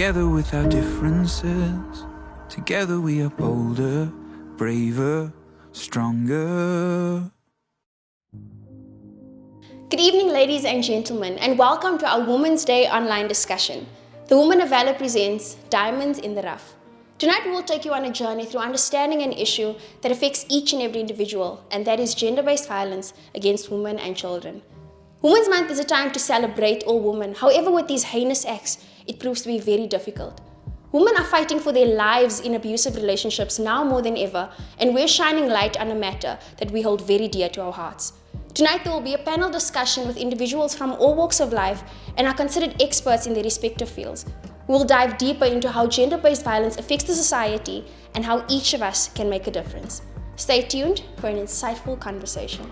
Together with our differences, together we are bolder, braver, stronger. Good evening, ladies and gentlemen, and welcome to our Women's Day online discussion. The Women of Valor presents Diamonds in the Rough. Tonight we will take you on a journey through understanding an issue that affects each and every individual, and that is gender-based violence against women and children. Women's Month is a time to celebrate all women. However, with these heinous acts, it proves to be very difficult. Women are fighting for their lives in abusive relationships now more than ever, and we're shining light on a matter that we hold very dear to our hearts. Tonight there will be a panel discussion with individuals from all walks of life and are considered experts in their respective fields. We'll dive deeper into how gender-based violence affects the society and how each of us can make a difference. Stay tuned for an insightful conversation.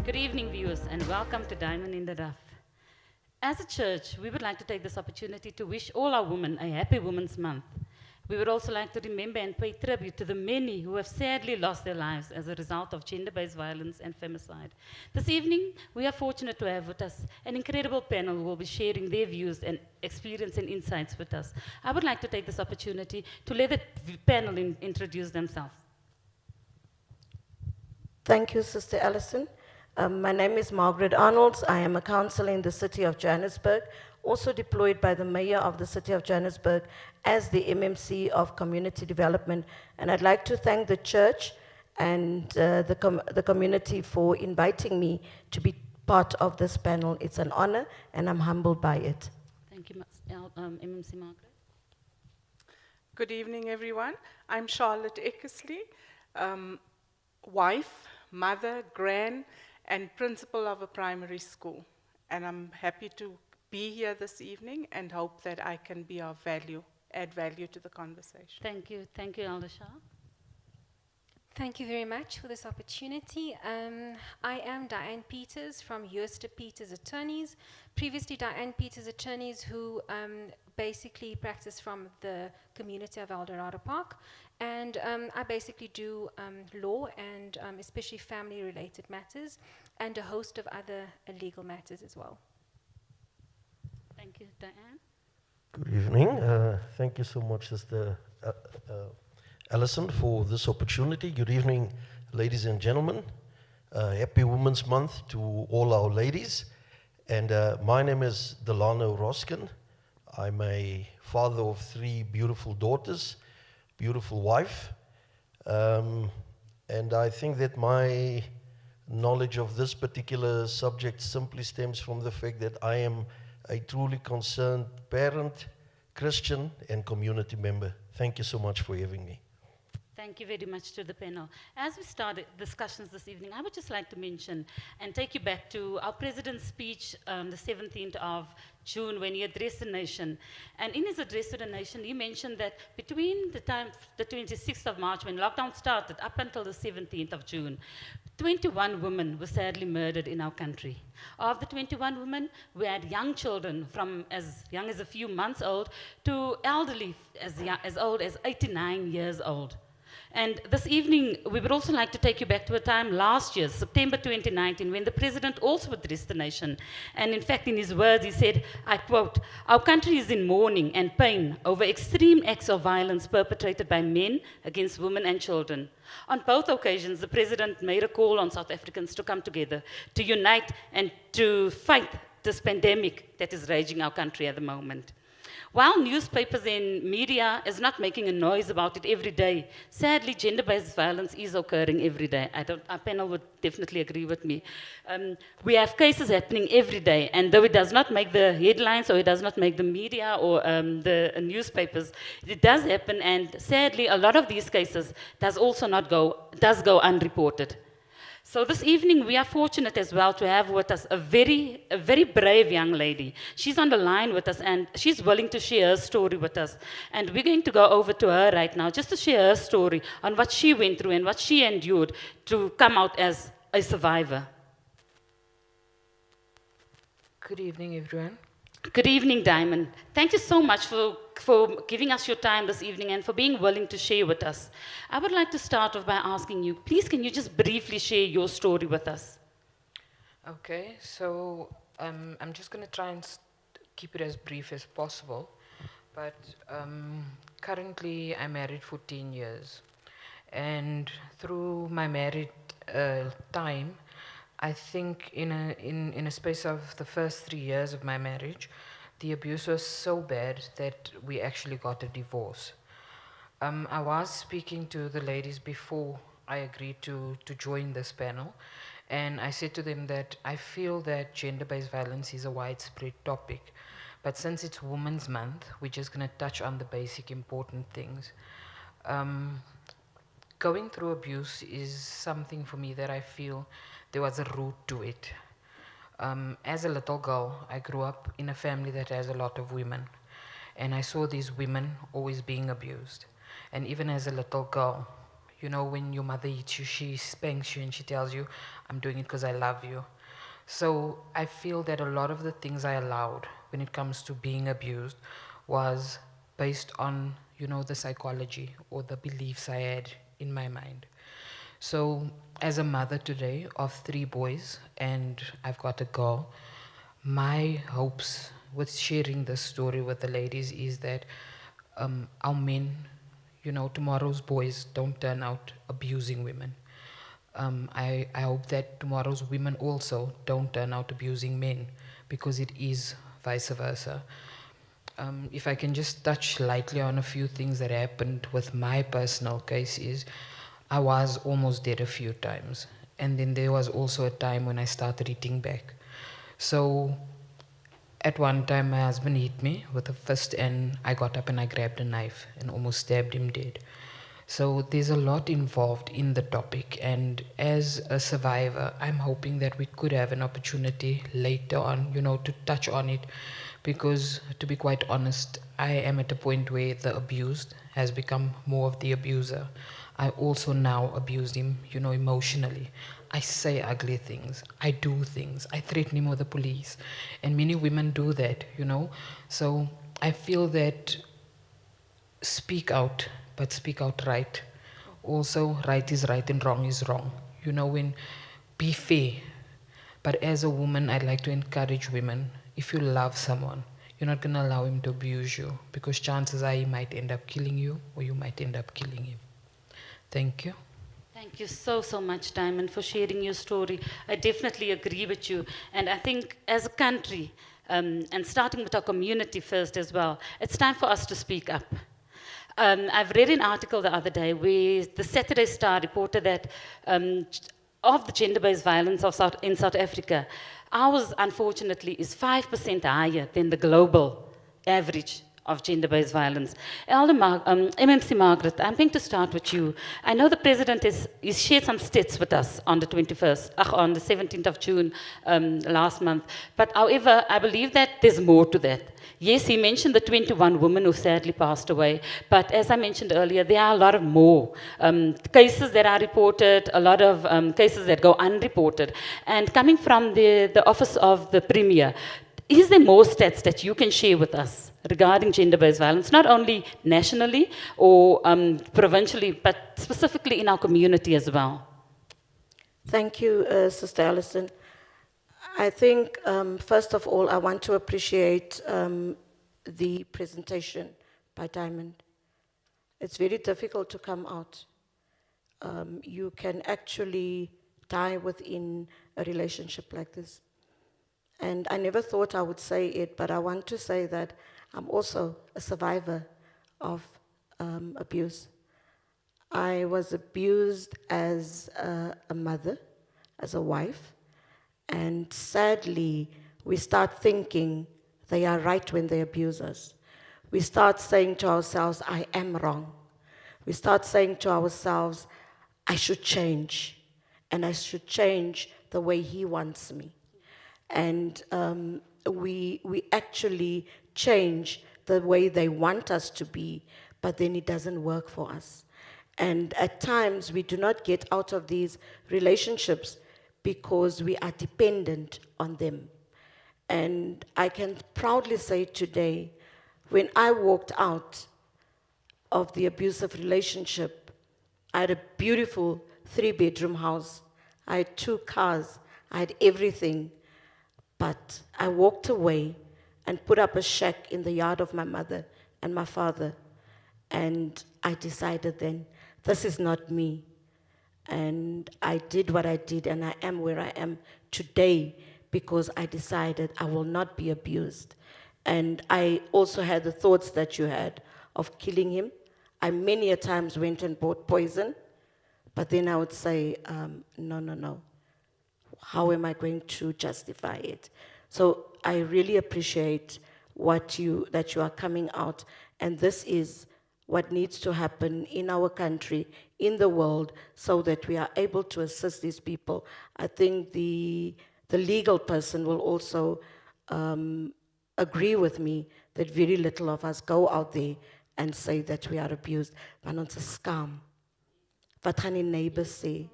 Good evening, viewers, and welcome to Diamond in the Rough. As a church, we would like to take this opportunity to wish all our women a happy Women's Month. We would also like to remember and pay tribute to the many who have sadly lost their lives as a result of gender-based violence and femicide. This evening, we are fortunate to have with us an incredible panel who will be sharing their views and experience and insights with us. I would like to take this opportunity to let the panel introduce themselves. Thank you, Sister Allison. My name is Margaret Arnolds. I am a councillor in the city of Johannesburg, also deployed by the mayor of the city of Johannesburg as the MMC of Community Development. And I'd like to thank the church and the community for inviting me to be part of this panel. It's an honor, and I'm humbled by it. Thank you, MMC Margaret. Good evening, everyone. I'm Charlotte Eckersley, wife, mother, gran, and principal of a primary school. And I'm happy to be here this evening and hope that I can be of value, add value to the conversation. Thank you, Elder Shah. Thank you very much for this opportunity. I am Diane Peters from Jooste Peters Attorneys. Previously, Diane Peters Attorneys, who basically practice from the community of El Dorado Park. And I basically do law and especially family-related matters and a host of other legal matters as well. Thank you, Diane. Good evening. Thank you so much, Sister Allison, for this opportunity. Good evening, ladies and gentlemen. Happy Women's Month to all our ladies. And my name is Delano Roskin. I'm a father of 3 beautiful daughters, beautiful wife. And I think that my knowledge of this particular subject simply stems from the fact that I am a truly concerned parent, Christian, and community member. Thank you so much for having me. Thank you very much to the panel. As we start discussions this evening, I would just like to mention and take you back to our President's speech on the 17th of June when he addressed the nation. And in his address to the nation, he mentioned that between the 26th of March when lockdown started up until the 17th of June, 21 women were sadly murdered in our country. Of the 21 women, we had young children from as young as a few months old to elderly as old as 89 years old. And this evening, we would also like to take you back to a time last year, September 2019, when the President also addressed the nation. And in fact, in his words, he said, I quote, "Our country is in mourning and pain over extreme acts of violence perpetrated by men against women and children." On both occasions, the President made a call on South Africans to come together, to unite and to fight this pandemic that is raging our country at the moment. While newspapers and media is not making a noise about it every day, sadly, gender-based violence is occurring every day. Our panel would definitely agree with me. We have cases happening every day, and though it does not make the headlines or it does not make the media or the newspapers, it does happen, and sadly, a lot of these cases does go unreported. So this evening, we are fortunate as well to have with us a very brave young lady. She's on the line with us, and she's willing to share her story with us. And we're going to go over to her right now, just to share her story on what she went through and what she endured to come out as a survivor. Good evening, everyone. Good evening, Diamond. Thank you so much for giving us your time this evening and for being willing to share with us. I would like to start off by asking you, please can you just briefly share your story with us? Okay, so I'm just going to try and keep it as brief as possible. But currently, I'm married 14 years. And through my married time, I think in a space of the first 3 years of my marriage, the abuse was so bad that we actually got a divorce. I was speaking to the ladies before I agreed to join this panel, and I said to them that I feel that gender-based violence is a widespread topic, but since it's Women's Month, we're just going to touch on the basic important things. Going through abuse is something for me that I feel there was a root to it. As a little girl, I grew up in a family that has a lot of women, and I saw these women always being abused. And even as a little girl, you know, when your mother hits you, she spanks you and she tells you, I'm doing it because I love you. So I feel that a lot of the things I allowed when it comes to being abused was based on, you know, the psychology or the beliefs I had in my mind. So as a mother today of 3 boys and I've got a girl, my hopes with sharing this story with the ladies is that our men, you know, tomorrow's boys don't turn out abusing women. I hope that tomorrow's women also don't turn out abusing men, because it is vice versa. If I can just touch lightly on a few things that happened with my personal case is, I was almost dead a few times. And then there was also a time when I started eating back. So at one time my husband hit me with a fist and I got up and I grabbed a knife and almost stabbed him dead. So there's a lot involved in the topic, and as a survivor, I'm hoping that we could have an opportunity later on, you know, to touch on it, because to be quite honest, I am at a point where the abused has become more of the abuser. I also now abuse him, you know, emotionally. I say ugly things, I do things, I threaten him with the police, and many women do that, you know. So I feel that speak out, but speak out right. Also, right is right and wrong is wrong. You know, when be fair. But as a woman, I'd like to encourage women, if you love someone, you're not going to allow him to abuse you, because chances are he might end up killing you or you might end up killing him. Thank you. Thank you so, so much, Diamond, for sharing your story. I definitely agree with you. And I think as a country, and starting with our community first as well, it's time for us to speak up. I've read an article the other day where the Saturday Star reported that of the gender-based violence in South Africa, ours, unfortunately, is 5% higher than the global average of gender-based violence. MMC Margaret, I'm going to start with you. I know the President has shared some stats with us on the 17th of June last month. But however, I believe that there's more to that. Yes, he mentioned the 21 women who sadly passed away, but as I mentioned earlier, there are a lot of more cases that are reported, a lot of cases that go unreported. And coming from the office of the Premier, is there more stats that you can share with us regarding gender-based violence, not only nationally or provincially, but specifically in our community as well? Thank you, Sister Alison. I think, first of all, I want to appreciate the presentation by Diamond. It's very difficult to come out. You can actually die within a relationship like this. And I never thought I would say it, but I want to say that I'm also a survivor of abuse. I was abused as a mother, as a wife, and sadly, we start thinking they are right when they abuse us. We start saying to ourselves, I am wrong. We start saying to ourselves, I should change, and I should change the way he wants me. And we actually change the way they want us to be, but then it doesn't work for us. And at times, we do not get out of these relationships because we are dependent on them. And I can proudly say today, when I walked out of the abusive relationship, I had a beautiful 3-bedroom house. I had 2 cars. I had everything. But I walked away and put up a shack in the yard of my mother and my father. And I decided then, this is not me. And I did what I did, and I am where I am today because I decided I will not be abused. And I also had the thoughts that you had of killing him. I many a times went and bought poison, but then I would say, no, no, no. How am I going to justify it? So I really appreciate that you are coming out, and this is what needs to happen in our country, in the world, so that we are able to assist these people. I think the legal person will also agree with me that very little of us go out there and say that we are abused. Want ons is skaam. Wat gaan die neighbors say?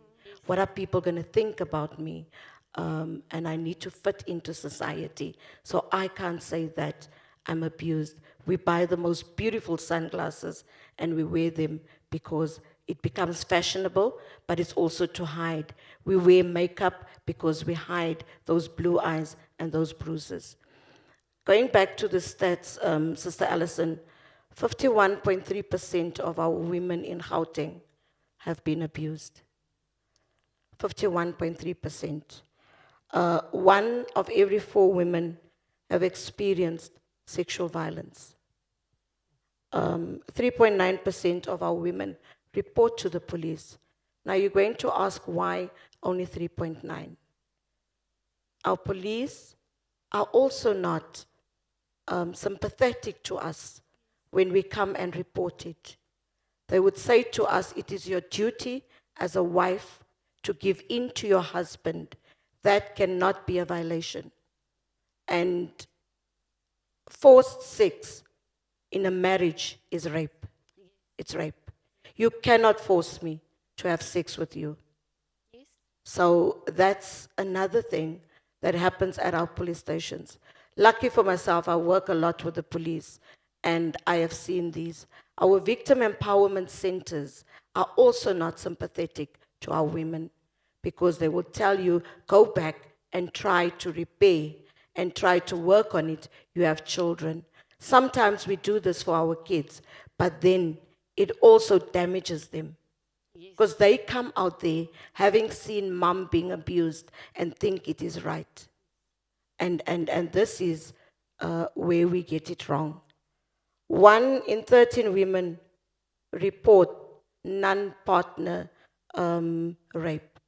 What are people going to think about me? And I need to fit into society. So I can't say that I'm abused. We buy the most beautiful sunglasses and we wear them because it becomes fashionable, but it's also to hide. We wear makeup because we hide those blue eyes and those bruises. Going back to the stats, Sister Alison, 51.3% of our women in Gauteng have been abused. 51.3%. 1 of every 4 women have experienced sexual violence. 3.9% of our women report to the police. Now you're going to ask why only 3.9. Our police are also not sympathetic to us when we come and report it. They would say to us, it is your duty as a wife to give in to your husband. That cannot be a violation. And forced sex in a marriage is rape. It's rape. You cannot force me to have sex with you. Yes. So that's another thing that happens at our police stations. Lucky for myself, I work a lot with the police, and I have seen these. Our victim empowerment centers are also not sympathetic to our women because they will tell you, go back and try to repair and try to work on it. You have children. Sometimes we do this for our kids, but then it also damages them. Because they come out there having seen mom being abused and think it is right. And this is where we get it wrong. 1 in 13 women report non-partner rape.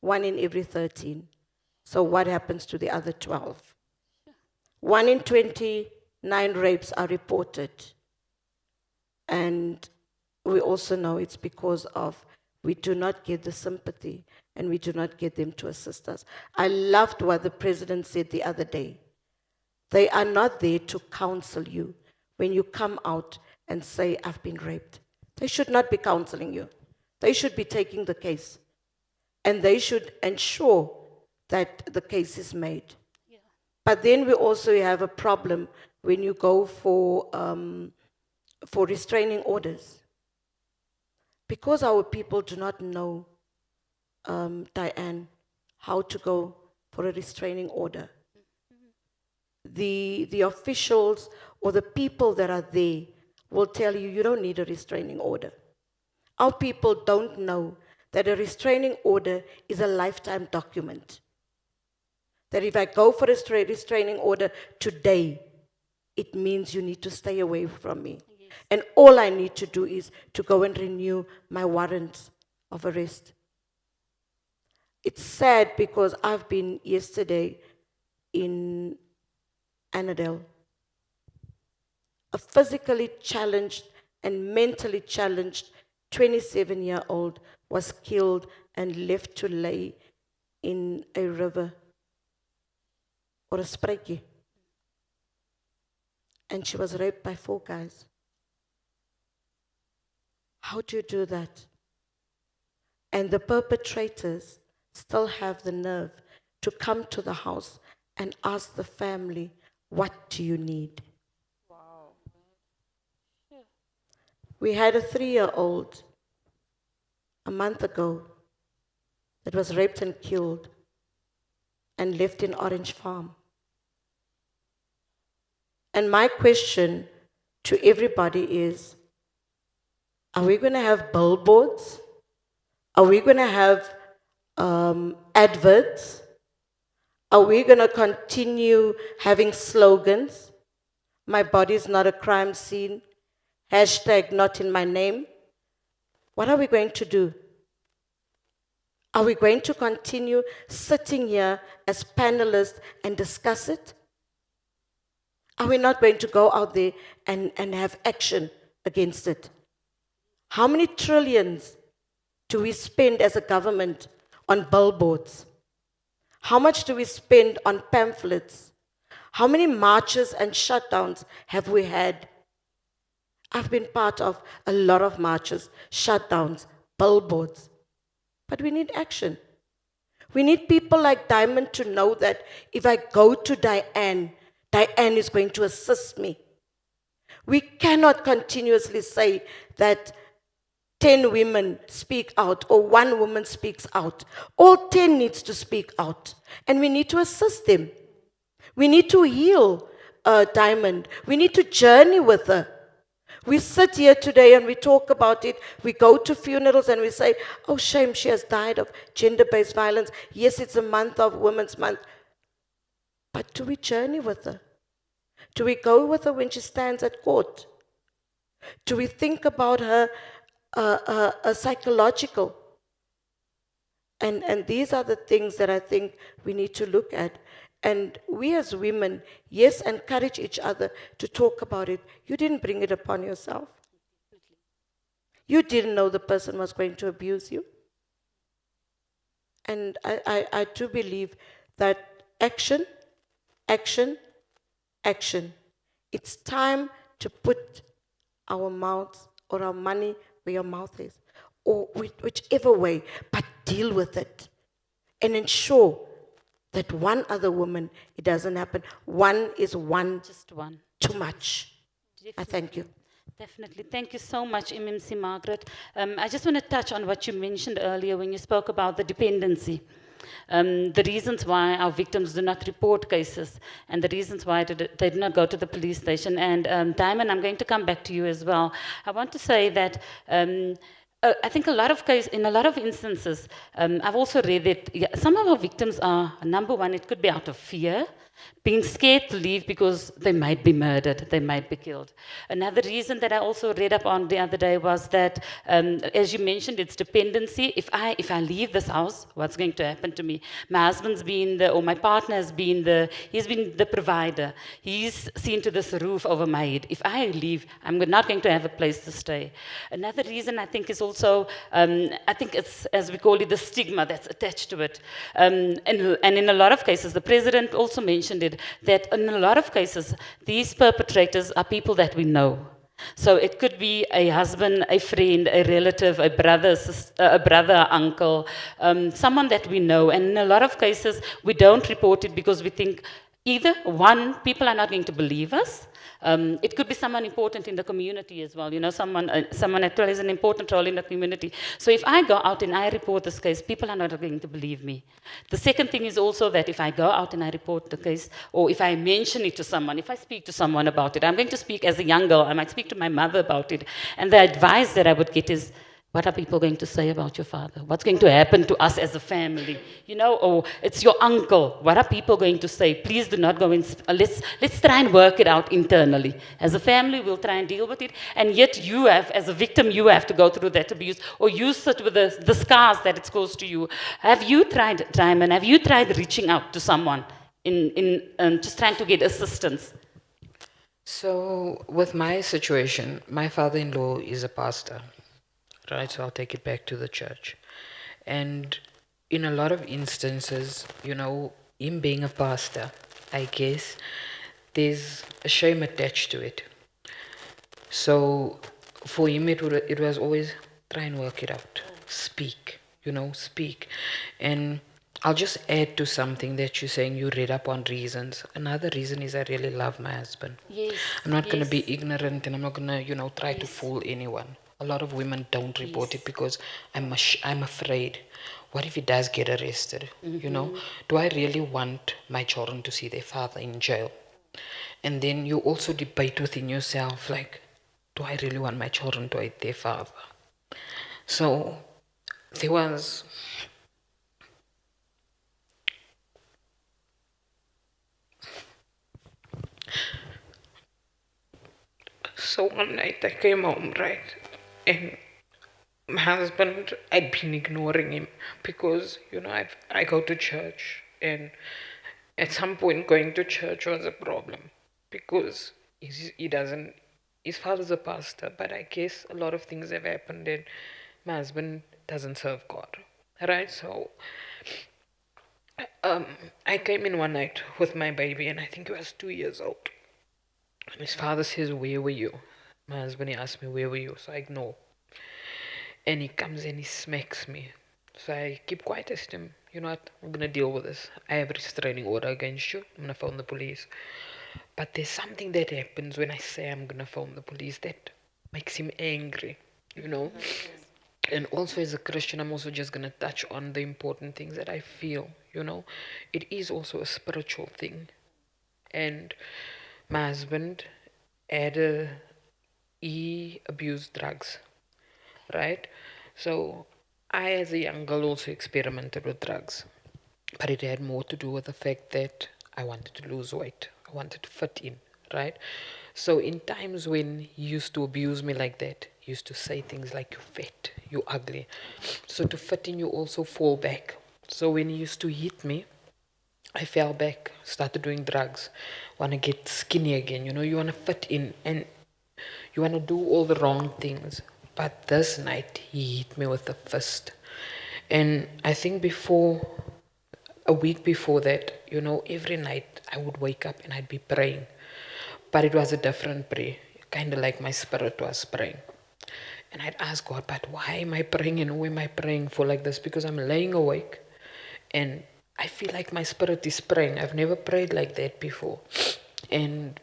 1 in every 13. So what happens to the other 12? 1 in 29 rapes are reported. And we also know it's because of we do not get the sympathy and we do not get them to assist us. I loved what the president said the other day. They are not there to counsel you when you come out and say, I've been raped. They should not be counseling you. They should be taking the case. And they should ensure that the case is made. Yeah. But then we also have a problem when you go for restraining orders. Because our people do not know, Diane, how to go for a restraining order. The officials or the people that are there will tell you, you don't need a restraining order. Our people don't know that a restraining order is a lifetime document. That if I go for a restraining order today, it means you need to stay away from me. Yes. And all I need to do is to go and renew my warrant of arrest. It's sad because I've been yesterday in Annandale. A physically challenged and mentally challenged 27-year-old was killed and left to lay in a river or a spruitjie. And she was raped by 4 guys. How do you do that? And the perpetrators still have the nerve to come to the house and ask the family, what do you need? Wow. Yeah. We had a 3-year-old a month ago that was raped and killed and left in Orange Farm. And my question to everybody is, are we going to have billboards? Are we going to have adverts? Are we going to continue having slogans? My body is not a crime scene. Hashtag not in my name. What are we going to do? Are we going to continue sitting here as panelists and discuss it? Are we not going to go out there and have action against it? How many trillions do we spend as a government on billboards? How much do we spend on pamphlets? How many marches and shutdowns have we had? I've been part of a lot of marches, shutdowns, billboards. But we need action. We need people like Diamond to know that if I go to Diane, Diane is going to assist me. We cannot continuously say that 10 women speak out or 1 woman speaks out. All 10 needs to speak out. And we need to assist them. We need to heal Diamond. We need to journey with her. We sit here today and we talk about it. We go to funerals and we say, oh, shame, she has died of gender-based violence. Yes, it's a month of Women's Month. But do we journey with her? Do we go with her when she stands at court? Do we think about her psychological? And these are the things that I think we need to look at. And we as women, yes, encourage each other to talk about it. You didn't bring it upon yourself. You didn't know the person was going to abuse you. And I do believe that action, action, action. It's time to put our mouths or our money where your mouth is, or whichever way, but deal with it and ensure that one other woman, it doesn't happen. One is one. Just one. Too much. Definitely. I thank you. Definitely. Thank you so much, MMC Margaret. I just want to touch on what you mentioned earlier when you spoke about the dependency. The reasons why our victims do not report cases and the reasons why they do not go to the police station. And Diamond, I'm going to come back to you as well. I want to say that I think in a lot of instances, I've also read that some of our victims are, number one, it could be out of fear, being scared to leave because they might be murdered, they might be killed. Another reason that I also read up on the other day was that, as you mentioned, it's dependency. If I leave this house, what's going to happen to me? My husband's been or my partner has been he's been the provider. He's seen to this roof over my head. If I leave, I'm not going to have a place to stay. Another reason I think is also, I think it's, as we call it, the stigma that's attached to it. And in a lot of cases, the president also mentioned it, that in a lot of cases, these perpetrators are people that we know. So it could be a husband, a friend, a relative, a brother, uncle, someone that we know. And in a lot of cases, we don't report it because we think either, one, people are not going to believe us. It could be someone important in the community as well, someone that plays an important role in the community. So if I go out and I report this case, people are not going to believe me. The second thing is also that if I go out and I report the case, or if I mention it to someone, if I speak to someone about it, I'm going to speak as a young girl, I might speak to my mother about it, and the advice that I would get is, what are people going to say about your father? What's going to happen to us as a family? Or it's your uncle. What are people going to say? Please do not go in. Let's try and work it out internally. As a family, we'll try and deal with it. And yet you have, as a victim, you have to go through that abuse, or you sit with the scars that it's caused to you. Have you tried, Diamond, have you tried reaching out to someone in just trying to get assistance? So with my situation, my father-in-law is a pastor. Right, so I'll take it back to the church. And in a lot of instances, him being a pastor, I guess, there's a shame attached to it. So for him, it was always try and work it out. Speak, speak. And I'll just add to something that you're saying, you read up on reasons. Another reason is I really love my husband. Yes. I'm not going to be ignorant, and I'm not going to, try to fool anyone. A lot of women don't report it because I'm afraid. What if he does get arrested? Do I really want my children to see their father in jail? And then you also debate within yourself, like, do I really want my children to hate their father? So there was one night I came home, right? And my husband, I'd been ignoring him because, I go to church, and at some point going to church was a problem because he doesn't, his father's a pastor, but I guess a lot of things have happened and my husband doesn't serve God, right? So I came in one night with my baby, and I think he was 2 years old. And his father says, "Where were you?" My husband, he asked me, "Where were you?" So I ignore. And he comes and he smacks me. So I keep quiet. I said to him, "You know what? I'm going to deal with this. I have a restraining order against you. I'm going to phone the police." But there's something that happens when I say I'm going to phone the police that makes him angry, you know? And also, as a Christian, I'm also just going to touch on the important things that I feel, you know? It is also a spiritual thing. And my husband he abused drugs, right? So I, as a young girl, also experimented with drugs. But it had more to do with the fact that I wanted to lose weight. I wanted to fit in, right? So in times when he used to abuse me like that, he used to say things like, "You fat, you ugly." So to fit in, you also fall back. So when he used to hit me, I fell back, started doing drugs, want to get skinny again. You want to fit in and you want to do all the wrong things. But this night, he hit me with a fist. And I think a week before that, every night I would wake up and I'd be praying. But it was a different prayer, kind of like my spirit was praying. And I'd ask God, "But why am I praying and who am I praying for like this?" Because I'm laying awake and I feel like my spirit is praying. I've never prayed like that before. And,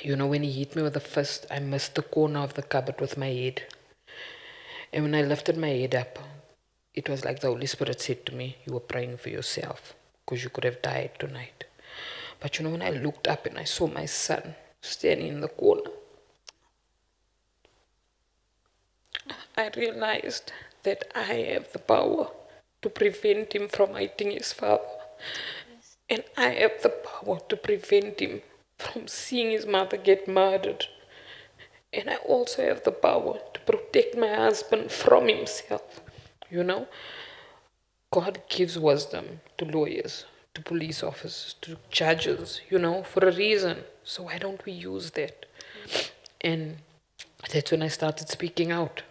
when he hit me with a fist, I missed the corner of the cupboard with my head. And when I lifted my head up, it was like the Holy Spirit said to me, "You were praying for yourself because you could have died tonight." But when I looked up and I saw my son standing in the corner, I realized that I have the power to prevent him from hating his father. Yes. And I have the power to prevent him from seeing his mother get murdered. And I also have the power to protect my husband from himself. God gives wisdom to lawyers, to police officers, to judges, for a reason. So why don't we use that? And that's when I started speaking out,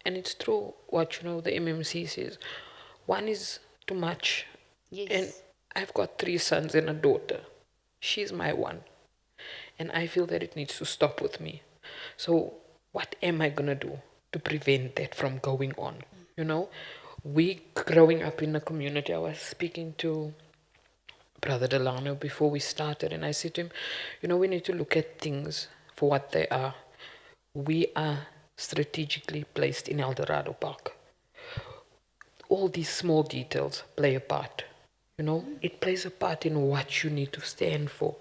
and it's true what, the MMC says. One is too much. Yes. And I've got 3 sons and a daughter. She's my one. And I feel that it needs to stop with me. So what am I going to do to prevent that from going on? We growing up in the community, I was speaking to Brother Delano before we started, and I said to him, we need to look at things for what they are. We are strategically placed in El Dorado Park. All these small details play a part. It plays a part in what you need to stand for.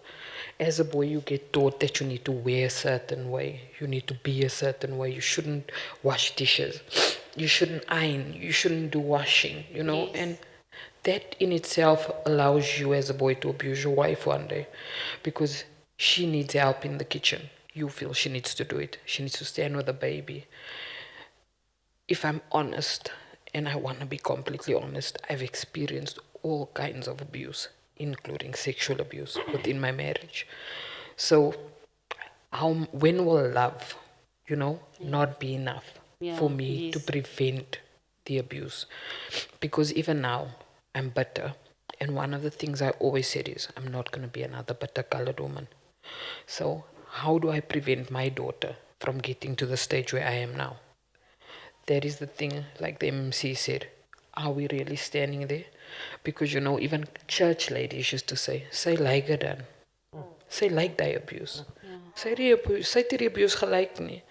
As a boy, you get taught that you need to wear a certain way. You need to be a certain way. You shouldn't wash dishes. You shouldn't iron. You shouldn't do washing, Yes. And that in itself allows you as a boy to abuse your wife one day because she needs help in the kitchen. You feel she needs to do it. She needs to stand with the baby. If I'm honest, and I want to be completely honest, I've experienced all kinds of abuse, including sexual abuse within my marriage. So when will love, not be enough for me to prevent the abuse? Because even now, I'm bitter. And one of the things I always said is, I'm not going to be another bitter colored woman. So how do I prevent my daughter from getting to the stage where I am now? That is the thing, like the MMC said. Are we really standing there? Because, even church ladies used to say like it dan. Say like die abuse. Say die abuse gelijk nie.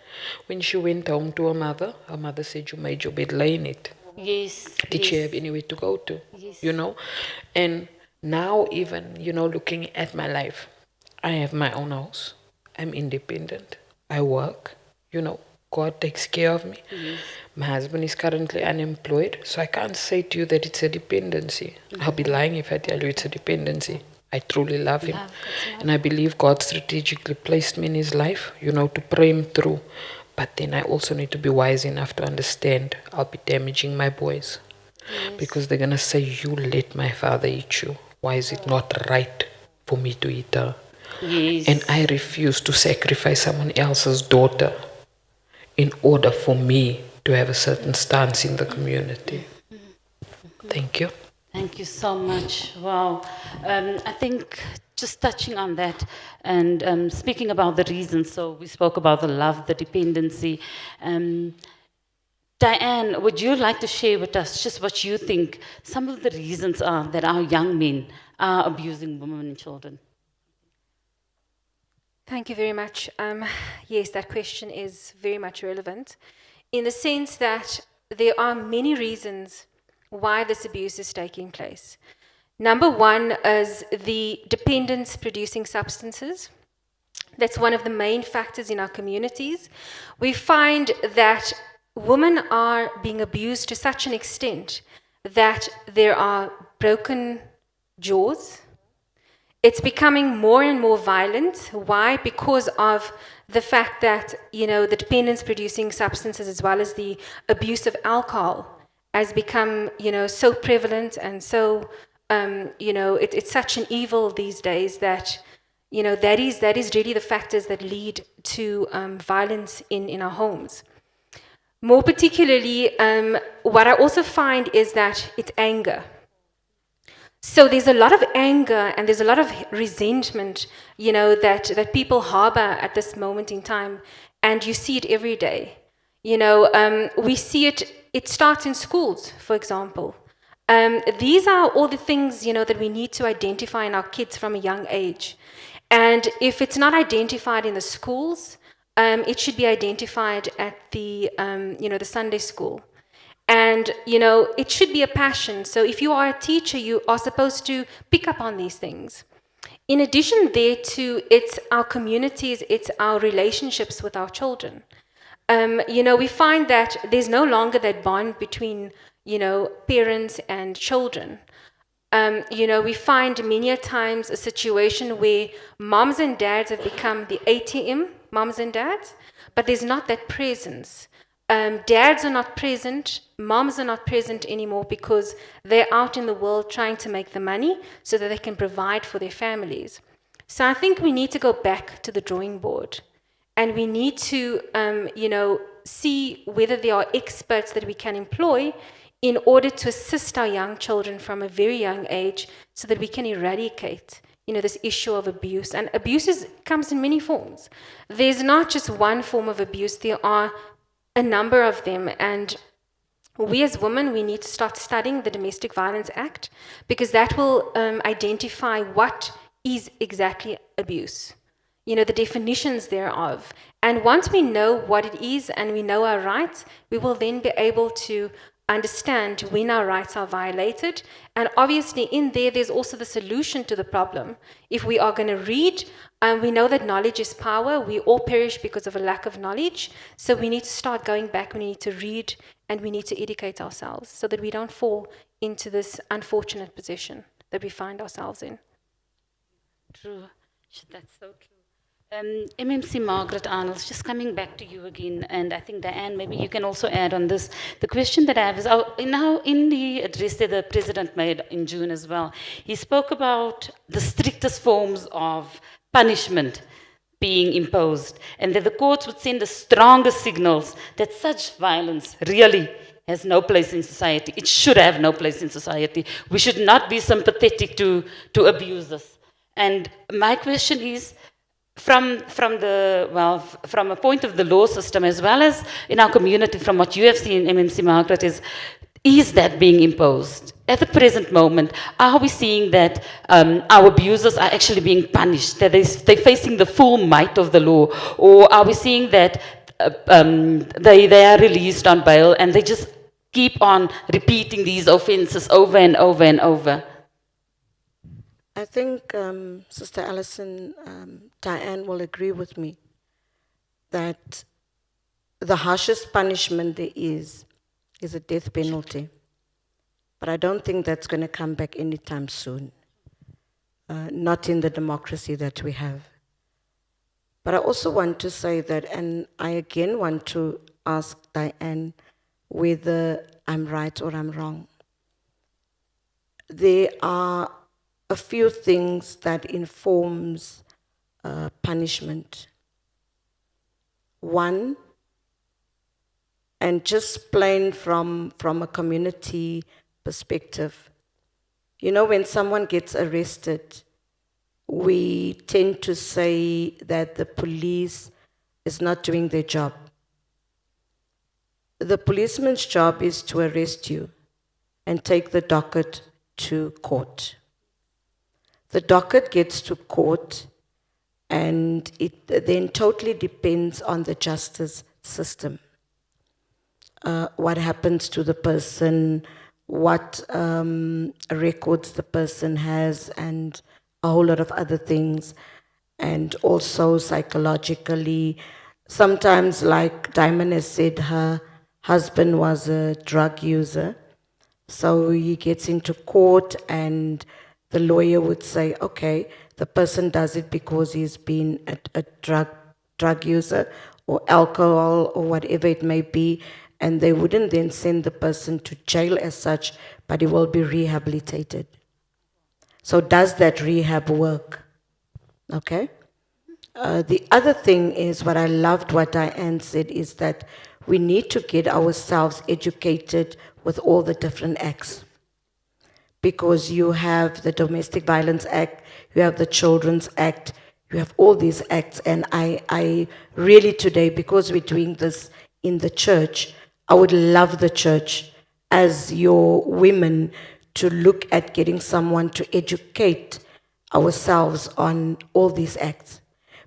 When she went home to her mother said, "You made your bed, lay in it." Yes. Did she have anywhere to go to? Yes. And Now even, looking at my life, I have my own house. I'm independent. I work, God takes care of me. My husband is currently unemployed, so I can't say to you that it's a dependency. I'll be lying if I tell you it's a dependency. I truly love him. And I believe God strategically placed me in his life, to pray him through. But then I also need to be wise enough to understand I'll be damaging my boys. Because they're going to say, you let my father eat you. Why is it not right for me to eat her? Yes. And I refuse to sacrifice someone else's daughter in order for me to have a certain stance in the community. Thank you. Thank you so much. Wow. I think just touching on that and speaking about the reasons, so we spoke about the love, the dependency. Diane, would you like to share with us just what you think some of the reasons are that our young men are abusing women and children? Thank you very much. Yes, that question is very much relevant in the sense that there are many reasons why this abuse is taking place. Number one is the dependence producing substances. That's one of the main factors in our communities. We find that women are being abused to such an extent that there are broken jaws. It's becoming more and more violent. Why? Because of the fact that, the dependence-producing substances as well as the abuse of alcohol has become, so prevalent and so, it's such an evil these days that, that is really the factors that lead to violence in our homes. More particularly, what I also find is that it's anger. So there's a lot of anger and there's a lot of resentment, that people harbor at this moment in time, and you see it every day. We see it starts in schools, for example. These are all the things, that we need to identify in our kids from a young age. And if it's not identified in the schools, it should be identified at the, the Sunday school. And, it should be a passion. So if you are a teacher, you are supposed to pick up on these things. In addition thereto, it's our communities, it's our relationships with our children. We find that there's no longer that bond between, parents and children. We find many a times a situation where moms and dads have become the ATM, moms and dads, but there's not that presence. Dads are not present, moms are not present anymore because they're out in the world trying to make the money so that they can provide for their families. So I think we need to go back to the drawing board and we need to, see whether there are experts that we can employ in order to assist our young children from a very young age so that we can eradicate this issue of abuse. And abuse comes in many forms. There's not just one form of abuse, there are a number of them, and we as women, we need to start studying the Domestic Violence Act because that will identify what is exactly abuse, the definitions thereof. And once we know what it is and we know our rights, we will then be able to understand when our rights are violated. And obviously in there's also the solution to the problem. If we are going to read, we know that knowledge is power. We all perish because of a lack of knowledge. So we need to start going back. We need to read and we need to educate ourselves so that we don't fall into this unfortunate position that we find ourselves in. True. That's so true. MMC Margaret Arnold, just coming back to you again, and I think Diane, maybe you can also add on this. The question that I have is, now in the address that the President made in June as well, he spoke about the strictest forms of punishment being imposed, and that the courts would send the strongest signals that such violence really has no place in society. It should have no place in society. We should not be sympathetic to abusers. And my question is, from a point of the law system as well as in our community, from what you have seen, MMC Margaret, is that being imposed? At the present moment, are we seeing that our abusers are actually being punished, that they're facing the full might of the law, or are we seeing that they are released on bail and they just keep on repeating these offenses over and over and over? I think Sister Alison, Diane will agree with me that the harshest punishment there is a death penalty. But I don't think that's going to come back anytime soon. Not in the democracy that we have. But I also want to say that, and I again want to ask Diane whether I'm right or I'm wrong. There are a few things that informs punishment. One, and just plain from a community perspective, you know, when someone gets arrested, we tend to say that the police is not doing their job. The policeman's job is to arrest you and take the docket to court. The docket gets to court, and it then totally depends on the justice system. What happens to the person, what records the person has, and a whole lot of other things. And also psychologically, sometimes, like Diamond has said, her husband was a drug user. So he gets into court and the lawyer would say, okay, the person does it because he's been a drug user or alcohol or whatever it may be, and they wouldn't then send the person to jail as such, but he will be rehabilitated. So does that rehab work? Okay. The other thing is, what I loved what Diane said, is that we need to get ourselves educated with all the different acts. Because you have the Domestic Violence Act, you have the Children's Act, you have all these acts. And I really today, because we're doing this in the church, I would love the church as your women to look at getting someone to educate ourselves on all these acts.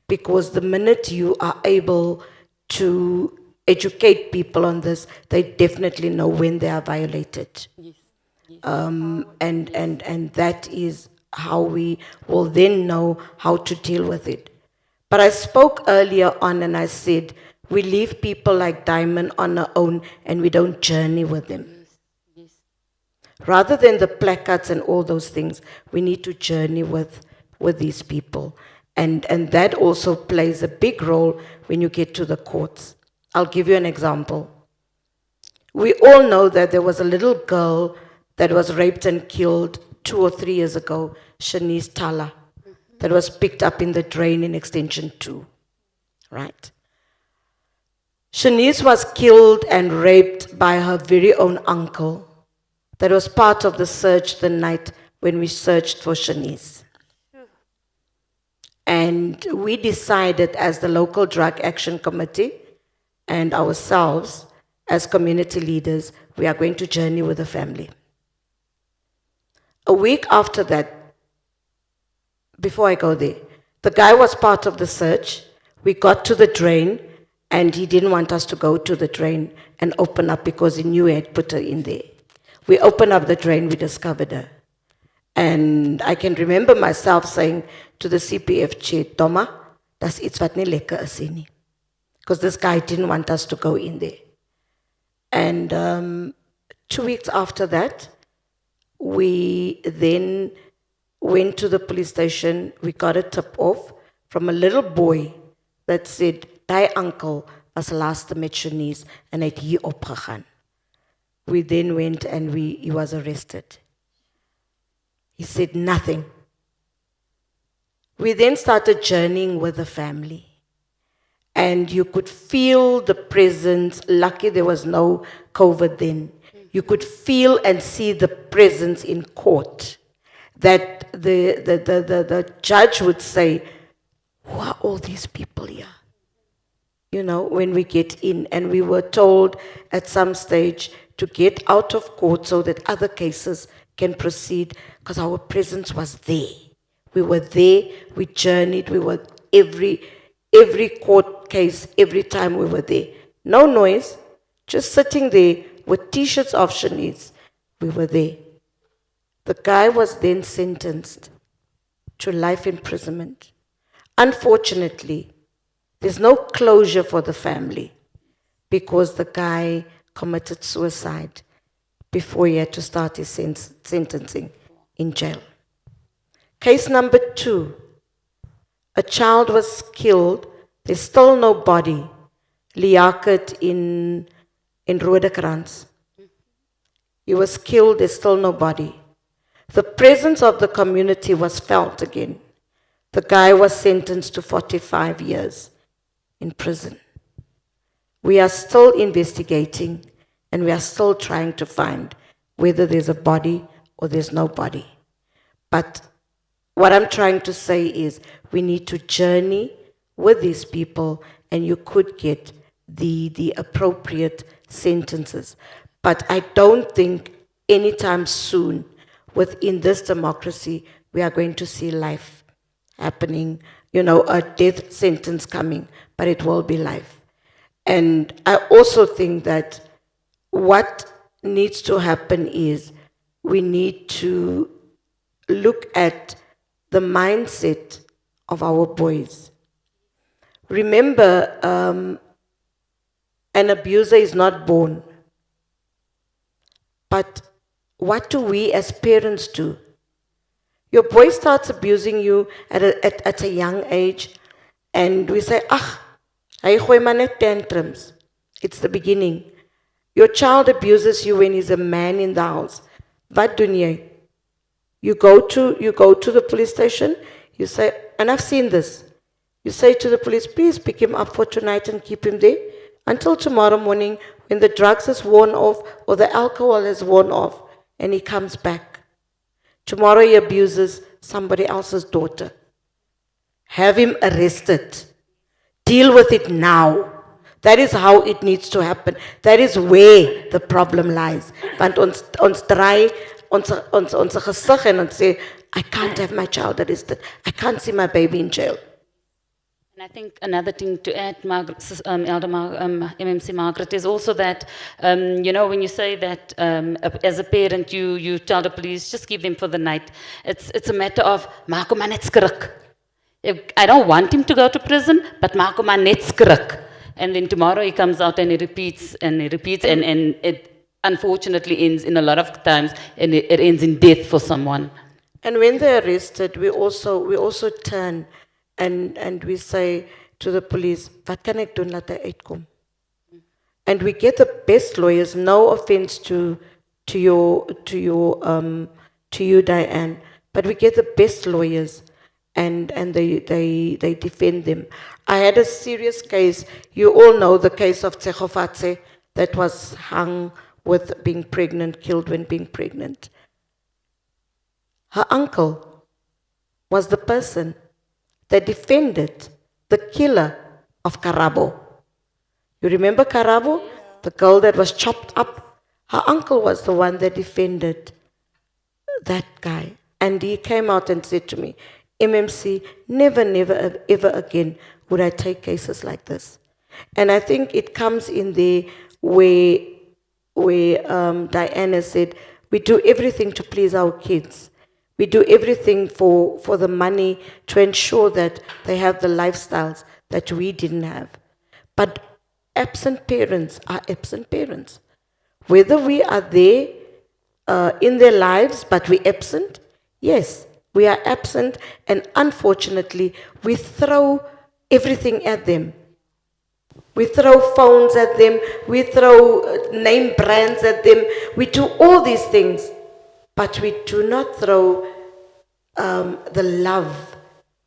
Because the minute you are able to educate people on this, they definitely know when they are violated. Yes. Yes. And that is how we will then know how to deal with it. But I spoke earlier on and I said, we leave people like Diamond on our own and we don't journey with them. Yes. Yes. Rather than the placards and all those things, we need to journey with these people. And that also plays a big role when you get to the courts. I'll give you an example. We all know that there was a little girl that was raped and killed 2 or 3 years ago, Shanice Tala, that was picked up in the drain in Extension 2, right? Shanice was killed and raped by her very own uncle that was part of the search the night when we searched for Shanice. And we decided as the local drug action committee and ourselves as community leaders, we are going to journey with the family. A week after that, before I go there, the guy was part of the search. We got to the drain and he didn't want us to go to the drain and open up because he knew he had put her in there. We opened up the drain, we discovered her. And I can remember myself saying to the CPF chair, Toma, that's iets wat nie lekker is nie. Because this guy didn't want us to go in there. And 2 weeks after that, we then went to the police station. We got a tip off from a little boy that said, "Thy uncle was last met Shanice and het hier opgegaan." We then went and he was arrested. He said nothing. We then started journeying with the family. And you could feel the presence. Lucky there was no COVID then. You could feel and see the presence in court. That the judge would say, who are all these people here? You know, when we get in. And we were told at some stage to get out of court so that other cases can proceed, because our presence was there. We were there, we journeyed, we were every court case, every time we were there. No noise, just sitting there with t-shirts of Shanice. We were there. The guy was then sentenced to life imprisonment. Unfortunately, there's no closure for the family because the guy committed suicide before he had to start his sentencing in jail. Case number 2, a child was killed. There's still no body. Liaquat in Rodekrans. He was killed, there's still no body. The presence of the community was felt again. The guy was sentenced to 45 years in prison. We are still investigating and we are still trying to find whether there's a body or there's no body. But what I'm trying to say is we need to journey with these people and you could get the appropriate sentences. But I don't think anytime soon within this democracy we are going to see life happening, a death sentence coming, but it will be life. And I also think that what needs to happen is we need to look at the mindset of our boys. Remember, an abuser is not born. But what do we as parents do? Your boy starts abusing you at a young age, and we say, hy gooi maar net tantrums. It's the beginning. Your child abuses you when he's a man in the house. Wat doen jy? You go to the police station, you say, and I've seen this, you say to the police, please pick him up for tonight and keep him there until tomorrow morning when the drugs is worn off or the alcohol is worn off and he comes back. Tomorrow he abuses somebody else's daughter. Have him arrested. Deal with it now. That is how it needs to happen. That is where the problem lies. Want ons draai ons gesig en ons sê, I can't have my child arrested. I can't see my baby in jail. And I think another thing to add, MMC Margaret, is also that, when you say that as a parent, you tell the police, just keep them for the night. It's a matter of, maak hom maar net skrik. I don't want him to go to prison, but maak hom maar net skrik. And then tomorrow he comes out and he repeats, and it unfortunately ends in a lot of times, and it ends in death for someone. And when they're arrested, we also turn and we say to the police, wat kan ek doen laat hy uitkom? And we get the best lawyers, no offense to you, Diane, but we get the best lawyers and they defend them. I had a serious case, you all know the case of Tsegofatse that was hung with being pregnant, killed when being pregnant. Her uncle was the person that defended the killer of Karabo. You remember Karabo? The girl that was chopped up? Her uncle was the one that defended that guy. And he came out and said to me, MMC, never, ever again would I take cases like this. And I think it comes in there where Diana said, we do everything to please our kids. We do everything for the money to ensure that they have the lifestyles that we didn't have. But absent parents are absent parents. Whether we are there in their lives, but we're absent, yes, we are absent, and unfortunately, we throw everything at them. We throw phones at them, we throw name brands at them, we do all these things. But we do not throw the love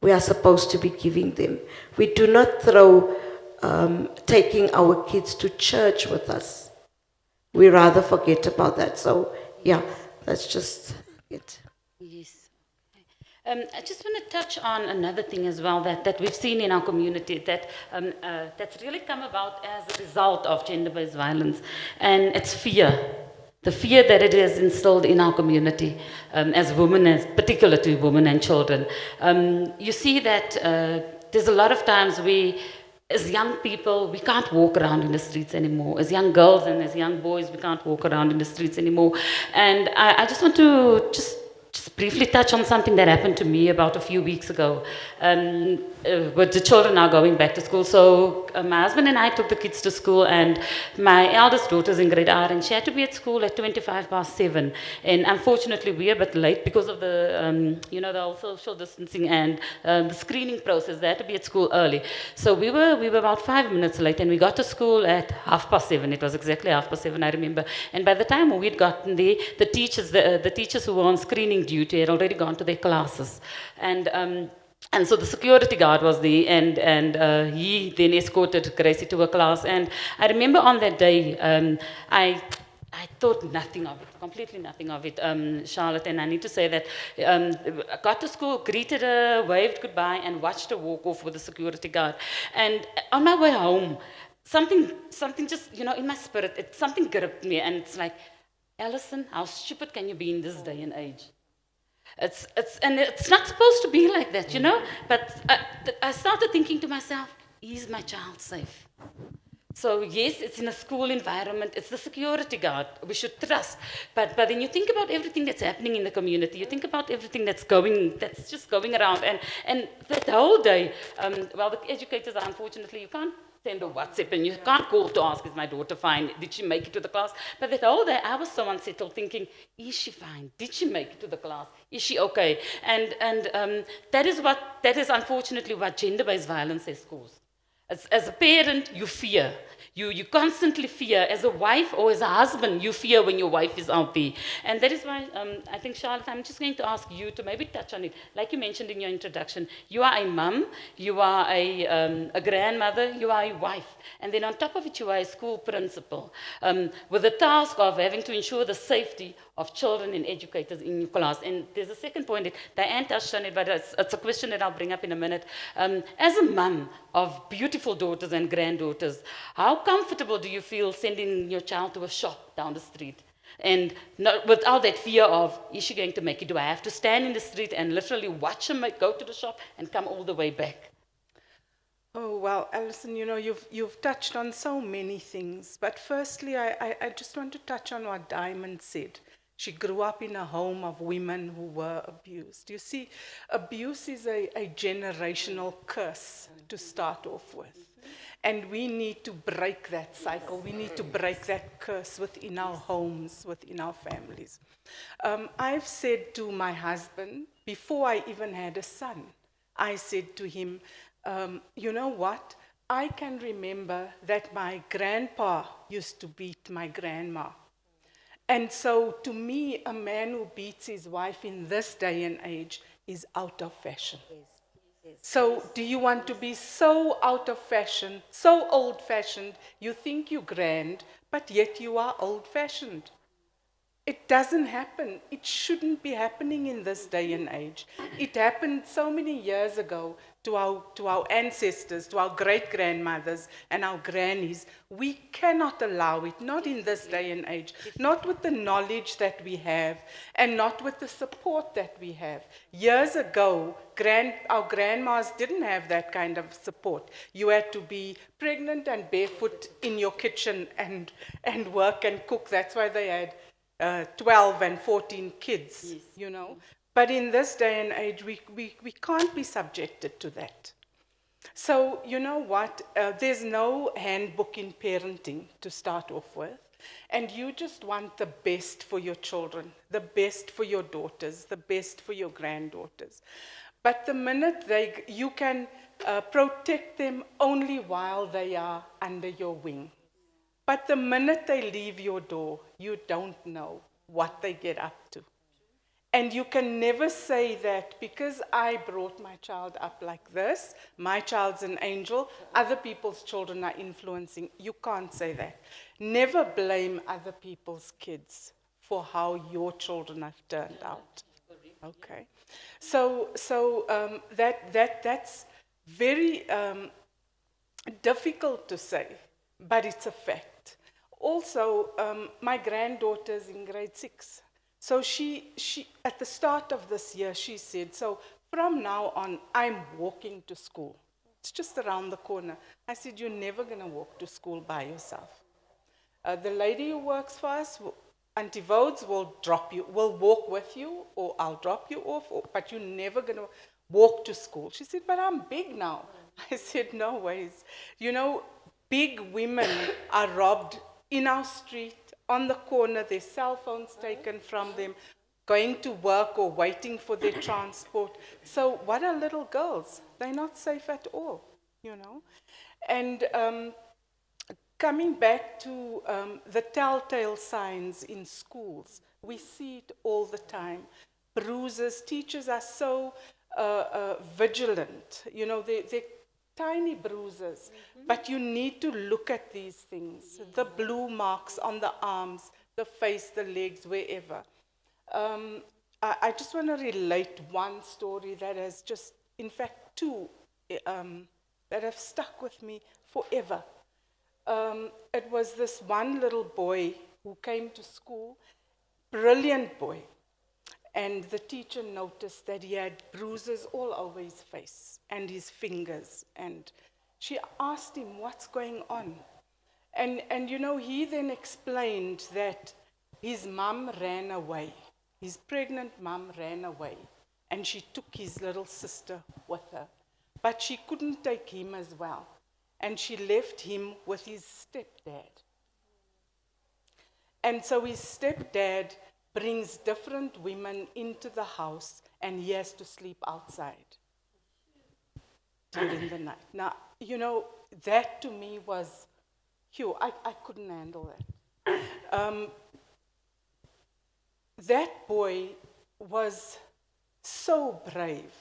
we are supposed to be giving them. We do not throw taking our kids to church with us. We rather forget about that. So, yeah, that's just it. Yes. I just want to touch on another thing as well that we've seen in our community that's really come about as a result of gender-based violence, and it's fear. The fear that it has instilled in our community as women, particularly women and children. You see that there's a lot of times as young people, we can't walk around in the streets anymore. As young girls and as young boys, we can't walk around in the streets anymore. And I just want to just briefly touch on something that happened to me about a few weeks ago. With the children now going back to school. So my husband and I took the kids to school, and my eldest daughter's in grade R, and she had to be at school at 25 past 7. And unfortunately, we were a bit late because of the, the whole social distancing and the screening process. They had to be at school early. So we were about 5 minutes late, and we got to school at 7:30. It was exactly 7:30, I remember. And by the time we'd gotten there, the teachers who were on screening duty had already gone to their classes. And so the security guard was there, and he then escorted Gracie to her class. And I remember on that day, I thought nothing of it, completely nothing of it, Charlotte. And I need to say that I got to school, greeted her, waved goodbye, and watched her walk off with the security guard. And on my way home, something just, in my spirit, something gripped me, and it's like, Alison, how stupid can you be in this day and age? And it's not supposed to be like that, But I started thinking to myself, is my child safe? So yes, it's in a school environment, it's the security guard, we should trust. But then you think about everything that's happening in the community, you think about everything that's just going around. And that whole day, the educators are, unfortunately, you can't send a WhatsApp and you can't call to ask, is my daughter fine? Did she make it to the class? But that whole day I was so unsettled thinking, is she fine? Did she make it to the class? Is she okay? And that is unfortunately what gender-based violence has caused. As a parent, you fear. You constantly fear. As a wife or as a husband, you fear when your wife is out there. And that is why I think, Charlotte, I'm just going to ask you to maybe touch on it. Like you mentioned in your introduction, you are a mum, you are a grandmother, you are a wife. And then on top of it, you are a school principal with the task of having to ensure the safety of children and educators in your class. And there's a second point that Diane touched on it, but it's a question that I'll bring up in a minute. As a mum of beautiful daughters and granddaughters, how comfortable do you feel sending your child to a shop down the street? And without that fear of, is she going to make it? Do I have to stand in the street and literally watch her go to the shop and come all the way back? Oh, well, Alison, you've touched on so many things. But firstly, I just want to touch on what Diamond said. She grew up in a home of women who were abused. You see, abuse is a generational curse to start off with. And we need to break that cycle. We need to break that curse within our homes, within our families. I've said to my husband, before I even had a son, I said to him, you know what? I can remember that my grandpa used to beat my grandma. And so to me, a man who beats his wife in this day and age is out of fashion. So do you want to be so out of fashion, so old-fashioned, you think you're grand, but yet you are old-fashioned? It doesn't happen. It shouldn't be happening in this day and age. It happened so many years ago to our ancestors, to our great-grandmothers and our grannies. We cannot allow it, not in this day and age, not with the knowledge that we have and not with the support that we have. Years ago, our grandmas didn't have that kind of support. You had to be pregnant and barefoot in your kitchen and work and cook. That's why they had 12 and 14 kids, yes. But in this day and age, we can't be subjected to that. So, you know what? There's no handbook in parenting to start off with. And you just want the best for your children, the best for your daughters, the best for your granddaughters. But the minute you can protect them only while they are under your wing. But the minute they leave your door, you don't know what they get up to. And you can never say that because I brought my child up like this, my child's an angel, other people's children are influencing. You can't say that. Never blame other people's kids for how your children have turned out. Okay? So that's very difficult to say, but it's a fact. Also, my granddaughter's in grade 6. So she at the start of this year, she said, so from now on, I'm walking to school. It's just around the corner. I said, you're never going to walk to school by yourself. The lady who works for us, Auntie Vodes will drop you, will walk with you, or I'll drop you off, but you're never going to walk to school. She said, but I'm big now. I said, no ways. You know, big women are robbed in our street, on the corner, their cell phones taken from them, going to work or waiting for their transport. So what are little girls? They're not safe at all, you know. And coming back to the telltale signs in schools, we see it all the time. Bruises, teachers are so vigilant. You know, they're tiny bruises, but you need to look at these things. The blue marks on the arms, the face, the legs, wherever. I just want to relate one story that has just, in fact, two that have stuck with me forever. It was this one little boy who came to school, brilliant boy, and the teacher noticed that he had bruises all over his face and his fingers, and she asked him, what's going on? And you know, he then explained that his mum ran away. His pregnant mum ran away, and she took his little sister with her. But she couldn't take him as well, and she left him with his stepdad. And so his stepdad brings different women into the house, and he has to sleep outside during the night. Now, you know, that to me was, I couldn't handle that. That boy was so brave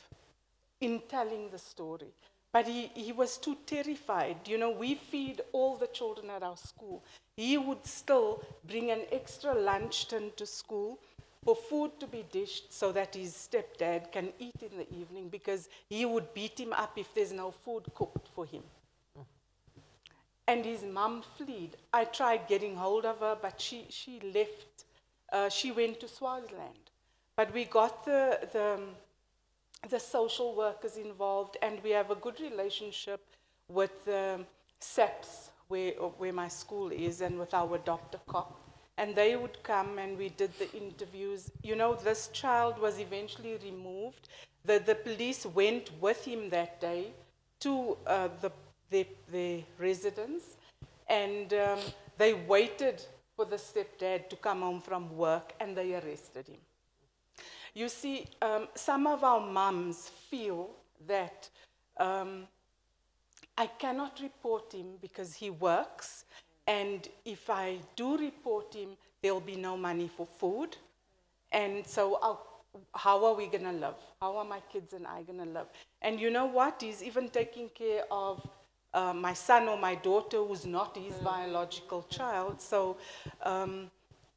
in telling the story, but he was too terrified. You know, we feed all the children at our school. He would still bring an extra lunch tin to school for food to be dished so that his stepdad can eat in the evening, because he would beat him up if there's no food cooked for him. And his mum fled. I tried getting hold of her, but she left. She went to Swaziland. But we got the social workers involved, and we have a good relationship with the SAPS, where my school is, and with our Dr. Cop. And they would come, and we did the interviews. You know, this child was eventually removed. The police went with him that day to the residence, and they waited for the stepdad to come home from work, and they arrested him. You see, some of our mums feel that I cannot report him because he works, and if I do report him, there'll be no money for food, and so how are we going to live? How are my kids and I going to live? And you know what? He's even taking care of my son or my daughter who's not his biological child. So,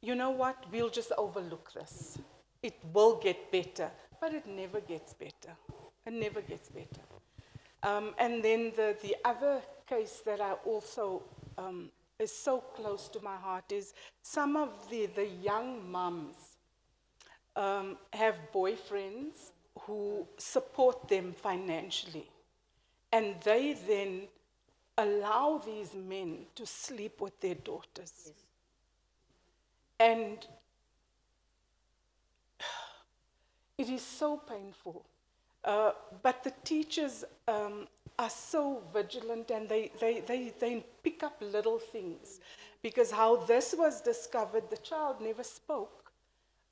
you know what? We'll just overlook this. It will get better, but it never gets better. It never gets better. And then the other case that I also is so close to my heart is some of the young mums have boyfriends who support them financially, and they then allow these men to sleep with their daughters. Yes. And it is so painful. But the teachers are so vigilant, and they pick up little things. Because how this was discovered, the child never spoke.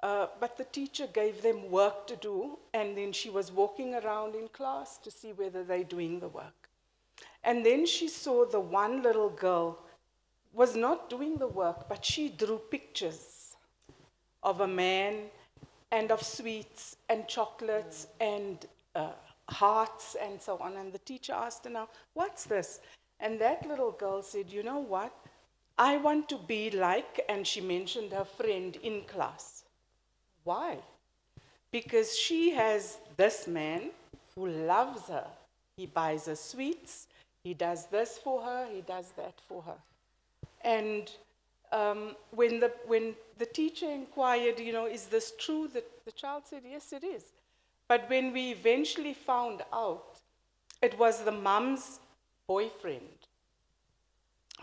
But the teacher gave them work to do, and then she was walking around in class to see whether they're doing the work. And then she saw the one little girl was not doing the work, but she drew pictures of a man and of sweets and chocolates and hearts and so on. And the teacher asked her, now, what's this? And that little girl said, you know what? I want to be like, and she mentioned her friend in class. Why? Because she has this man who loves her. He buys her sweets. He does this for her. He does that for her. And when the teacher inquired, you know, is this true? The child said, yes, it is. But when we eventually found out, it was the mom's boyfriend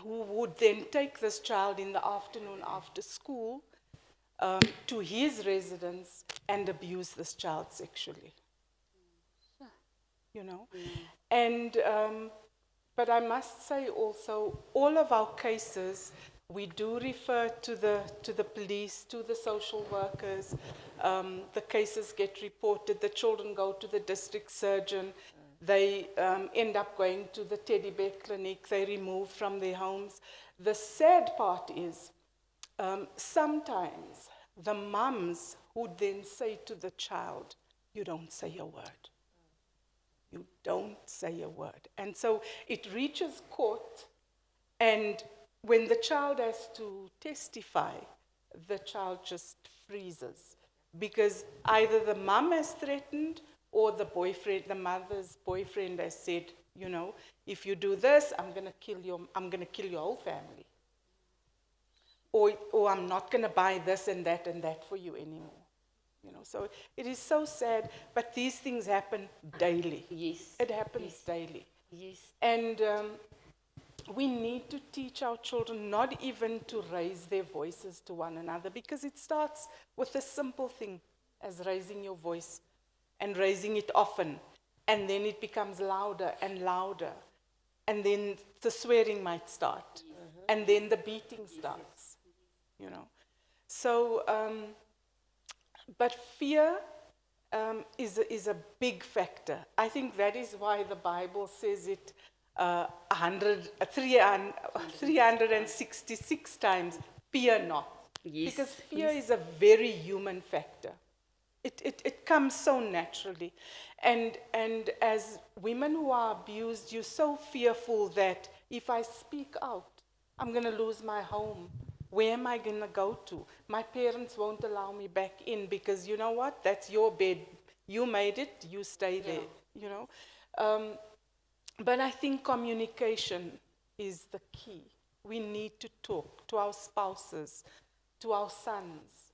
who would then take this child in the afternoon after school to his residence and abuse this child sexually. You know? And, but I must say also, all of our cases, we do refer to the police, to the social workers. The cases get reported, the children go to the district surgeon. They end up going to the teddy bear clinic. They're removed from their homes. The sad part is, sometimes the mums would then say to the child, you don't say a word. You don't say a word. And so it reaches court, and when the child has to testify, the child just freezes. Because either the mum has threatened, or the boyfriend, the mother's boyfriend has said, you know, if you do this, I'm going to kill your whole family. Or I'm not going to buy this and that for you anymore. You know, so it is so sad, but these things happen daily. Yes. It happens daily. Yes. And we need to teach our children not even to raise their voices to one another, because it starts with a simple thing as raising your voice and raising it often. And then it becomes louder and louder. And then the swearing might start. And then the beating starts, you know. So, but fear is a big factor. I think that is why the Bible says it 366 times, fear not. Yes. Because fear is a very human factor. It comes so naturally. And as women who are abused, you're so fearful that if I speak out, I'm going to lose my home. Where am I going to go to? My parents won't allow me back in, because you know what? That's your bed. You made it. You stay there, you know. But I think communication is the key. We need to talk to our spouses, to our sons,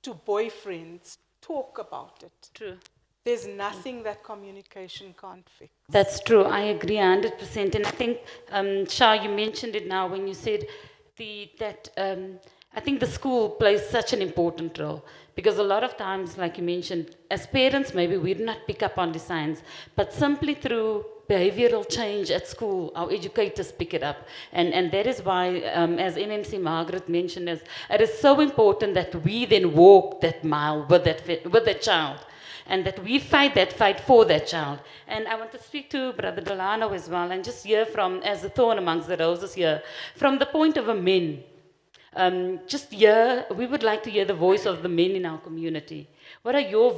to boyfriends. Talk about it. True. There's nothing that communication can't fix. That's true. I agree 100%. And I think, Shah, you mentioned it now when you said I think the school plays such an important role, because a lot of times, like you mentioned, as parents, maybe we do not pick up on the signs, but simply through behavioral change at school, our educators pick it up. And that is why, as MMC Margaret mentioned, it is so important that we then walk that mile with that child. And that we fight that fight for that child. And I want to speak to Brother Delano as well, and just hear from, as a thorn amongst the roses here, from the point of a men. We would like to hear the voice of the men in our community. What are your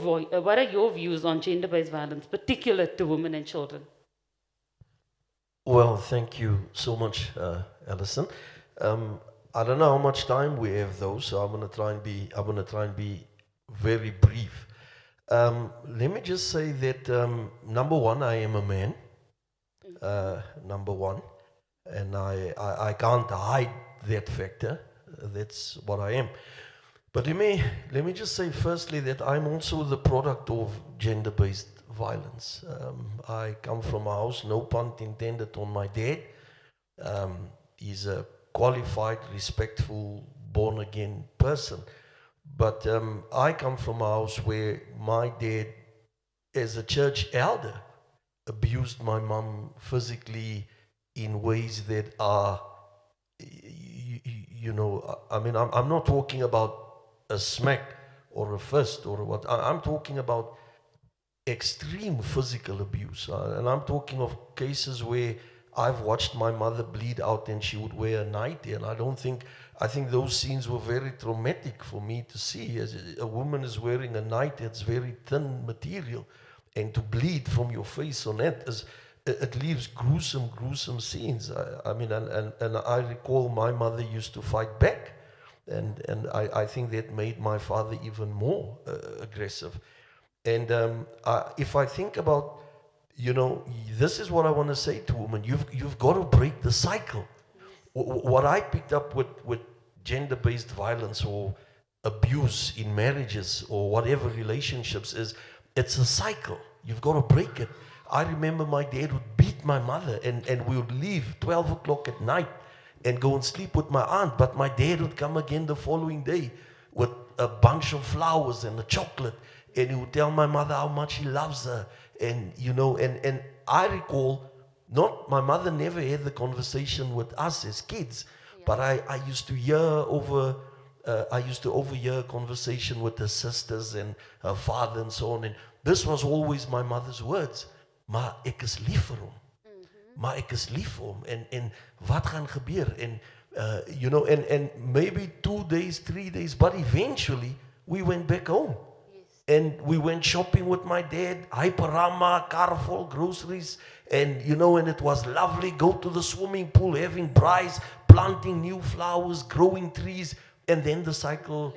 views on gender-based violence, particular to women and children? Well, thank you so much, Alison. I don't know how much time we have though, so I'm gonna try and be very brief. Let me just say that, number one, I am a man, number one, and I can't hide that factor. That's what I am. But let me just say firstly that I'm also the product of gender-based violence. I come from a house, no pun intended on my dad. He's a qualified, respectful, born-again person. But I come from a house where my dad, as a church elder, abused my mom physically in ways that are, you know, I mean, I'm not talking about a smack or a fist or what. I'm talking about extreme physical abuse. And I'm talking of cases where I've watched my mother bleed out and she would wear a nightie, and I think those scenes were very traumatic for me to see. As a woman is wearing a nightie, it's very thin material, and to bleed from your face on it leaves gruesome scenes. I mean, and I recall my mother used to fight back, and I think that made my father even more aggressive. And if I think about, you know, this is what I want to say to women. You've got to break the cycle. What I picked up with gender-based violence or abuse in marriages or whatever relationships is, it's a cycle. You've got to break it. I remember my dad would beat my mother, and we would leave 12 o'clock at night. and go and sleep with my aunt. But my dad would come again the following day with a bunch of flowers and a chocolate, and he would tell my mother how much he loves her. And, you know, and I recall, my mother never had the conversation with us as kids, but I used to overhear a conversation with her sisters and her father and so on. And this was always my mother's words. Maar ek is lief vir hom. Maar ek is lief vir hom. En wat gaan gebeur? En, you know, and maybe 2 days, 3 days, but eventually we went back home. And we went shopping with my dad, Hyperama, car full, groceries, and you know, and it was lovely. Go to the swimming pool, having braais, planting new flowers, growing trees, and then the cycle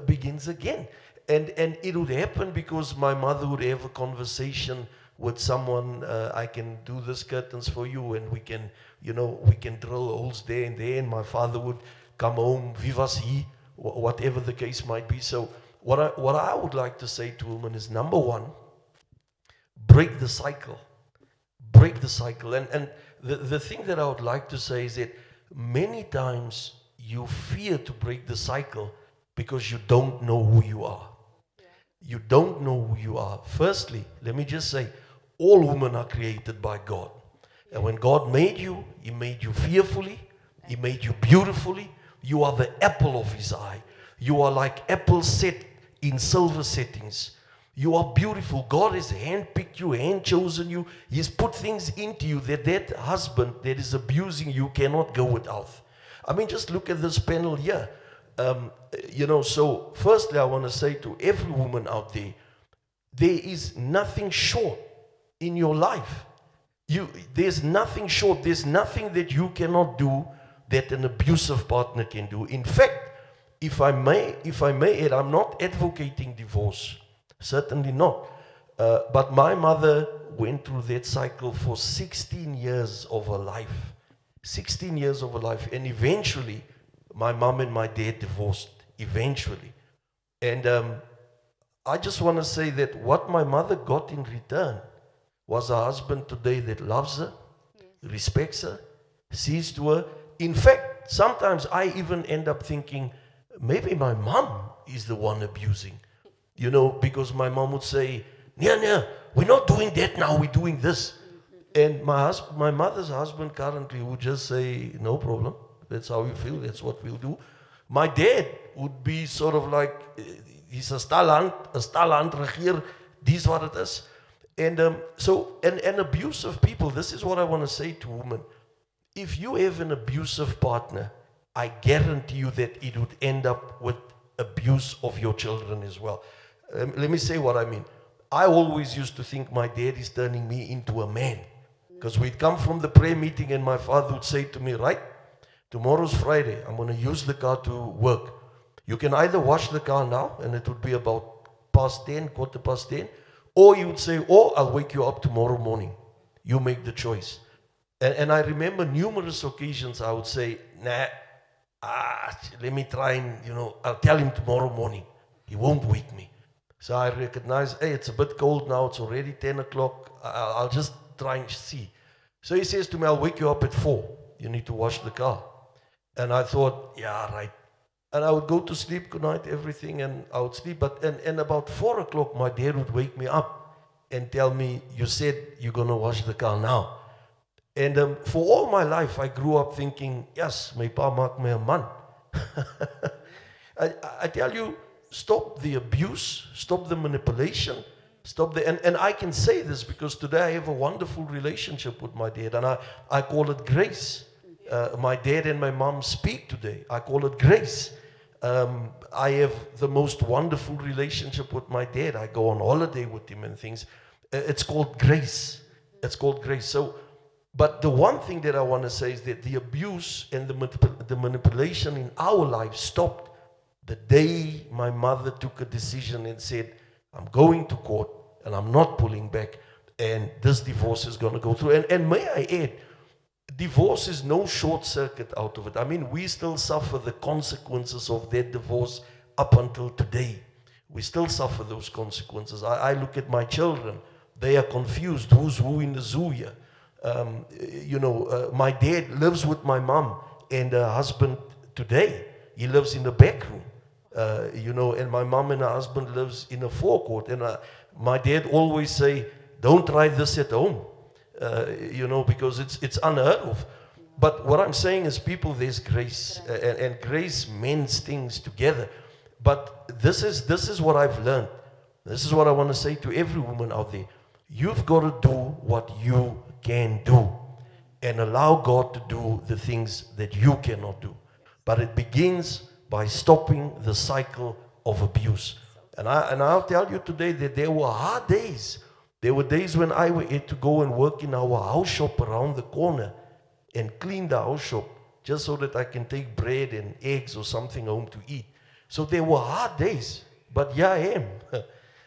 begins again. And it would happen because my mother would have a conversation with someone. I can do these curtains for you, and we can, you know, we can drill holes there and there. And my father would come home, vivas he, whatever the case might be. So what I would like to say to women is, number one, break the cycle. Break the cycle. And the thing that I would like to say is that many times you fear to break the cycle because you don't know who you are. You don't know who you are. Firstly, let me just say, all women are created by God. And when God made you, He made you fearfully, He made you beautifully. You are the apple of His eye. You are like apples set in silver settings. You are beautiful. God has handpicked you, hand-chosen you. He's put things into you that husband that is abusing you cannot go without. I mean, just look at this panel here. You know, so firstly, I want to say to every woman out there, there is nothing short in your life. There's nothing short. There's nothing that you cannot do that an abusive partner can do. In fact, if I may add, I'm not advocating divorce. Certainly not. But my mother went through that cycle for 16 years of her life. 16 years of her life. And eventually, my mom and my dad divorced. Eventually. And I just want to say that what my mother got in return was a husband today that loves her, respects her, sees to her. In fact, sometimes I even end up thinking, maybe my mom is the one abusing. You know, because my mom would say, no, we're not doing that now, we're doing this. And my mother's husband currently would just say, no problem, that's how you feel, that's what we'll do. My dad would be sort of like, he's a stalhand regeer, this is what it is. And so, and abusive people, this is what I want to say to women. If you have an abusive partner, I guarantee you that it would end up with abuse of your children as well. Let me say what I mean. I always used to think my dad is turning me into a man. Because we'd come from the prayer meeting and my father would say to me, right, tomorrow's Friday, I'm going to use the car to work. You can either wash the car now, and it would be about 10:15, or he would say, I'll wake you up tomorrow morning. You make the choice. And I remember numerous occasions I would say, let me try and, I'll tell him tomorrow morning. He won't wake me. So I recognize, hey, it's a bit cold now. It's already 10 o'clock. I'll just try and see. So he says to me, I'll wake you up at 4. You need to wash the car. And I thought, yeah, right. And I would go to sleep, good night, everything, and I would sleep. And about 4 o'clock, my dad would wake me up and tell me, you said you're going to wash the car now. And for all my life, I grew up thinking, yes, my pa maak my 'n man. I tell you, stop the abuse, stop the manipulation, and I can say this because today I have a wonderful relationship with my dad, and I call it grace. My dad and my mom speak today. I call it grace. I have the most wonderful relationship with my dad. I go on holiday with him and things. It's called grace. It's called grace. So, but the one thing that I want to say is that the abuse and the manipulation in our lives stopped the day my mother took a decision and said, I'm going to court and I'm not pulling back, and this divorce is going to go through. And may I add, divorce is no short circuit out of it. I mean, we still suffer the consequences of that divorce up until today. We still suffer those consequences. I look at my children. They are confused. Who's who in the zoo here? My dad lives with my mom and her husband today, he lives in the back room. And my mom and her husband lives in a forecourt. And my dad always say, don't try this at home, because it's unheard of. But what I'm saying is, people, there's grace, and grace mends things together. But this is what I've learned. This is what I want to say to every woman out there. You've got to do what you can do, and allow God to do the things that you cannot do. But it begins by stopping the cycle of abuse. And I'll tell you today that there were hard days. There were days when I had to go and work in our house shop around the corner and clean the house shop just so that I can take bread and eggs or something home to eat. So there were hard days, but here I am.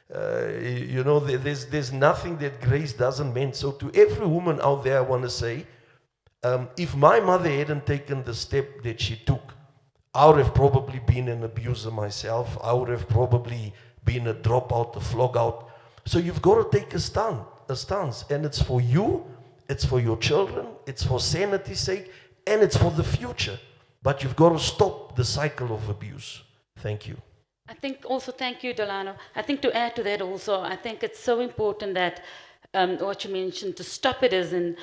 There's nothing that grace doesn't mend. So to every woman out there, I want to say, if my mother hadn't taken the step that she took, I would have probably been an abuser myself. I would have probably been a dropout, a flog out. So you've got to take a stance. And it's for you, it's for your children, it's for sanity's sake, and it's for the future. But you've got to stop the cycle of abuse. Thank you. I think also, thank you, Delano. I think to add to that also, I think it's so important that what you mentioned, to stop it is in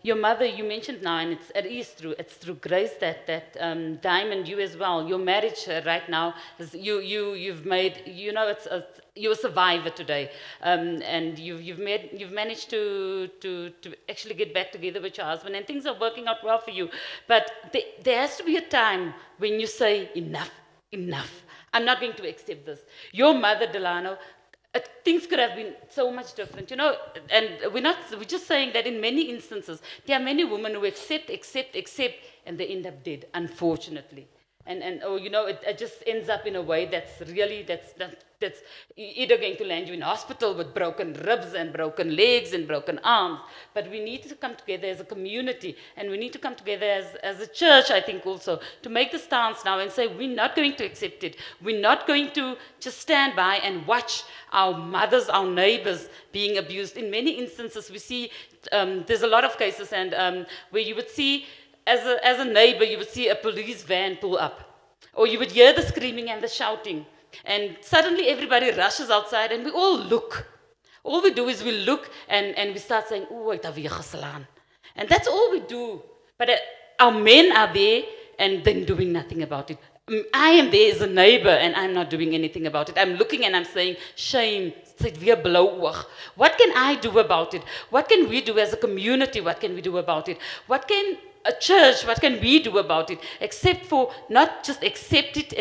your mother, you mentioned now, and it's through grace that Diamond, you as well, your marriage right now, is you've made, you're a survivor today, and you've managed to actually get back together with your husband, and things are working out well for you. But there has to be a time when you say, enough. I'm not going to accept this. Your mother, Delano, things could have been so much different, and we're just saying that in many instances, there are many women who accept, and they end up dead, unfortunately. It just ends up in a way that's either going to land you in hospital with broken ribs and broken legs and broken arms. But we need to come together as a community, and we need to come together as a church, I think, also, to make the stance now and say, we're not going to accept it. We're not going to just stand by and watch our mothers, our neighbors being abused. In many instances, we see, there's a lot of cases, and where you would see, as a neighbor, you would see a police van pull up, or you would hear the screaming and the shouting, and suddenly everybody rushes outside, and we all look. All we do is we look, and we start saying, "Oh, ek het weer geslaan," and that's all we do. But our men are there, and they're doing nothing about it. I am there as a neighbor, and I'm not doing anything about it. I'm looking and I'm saying, shame, sit weer blou oog. What can I do about it? What can we do as a community? What can we do about it? What can a church, what can we do about it? Except for not just accept it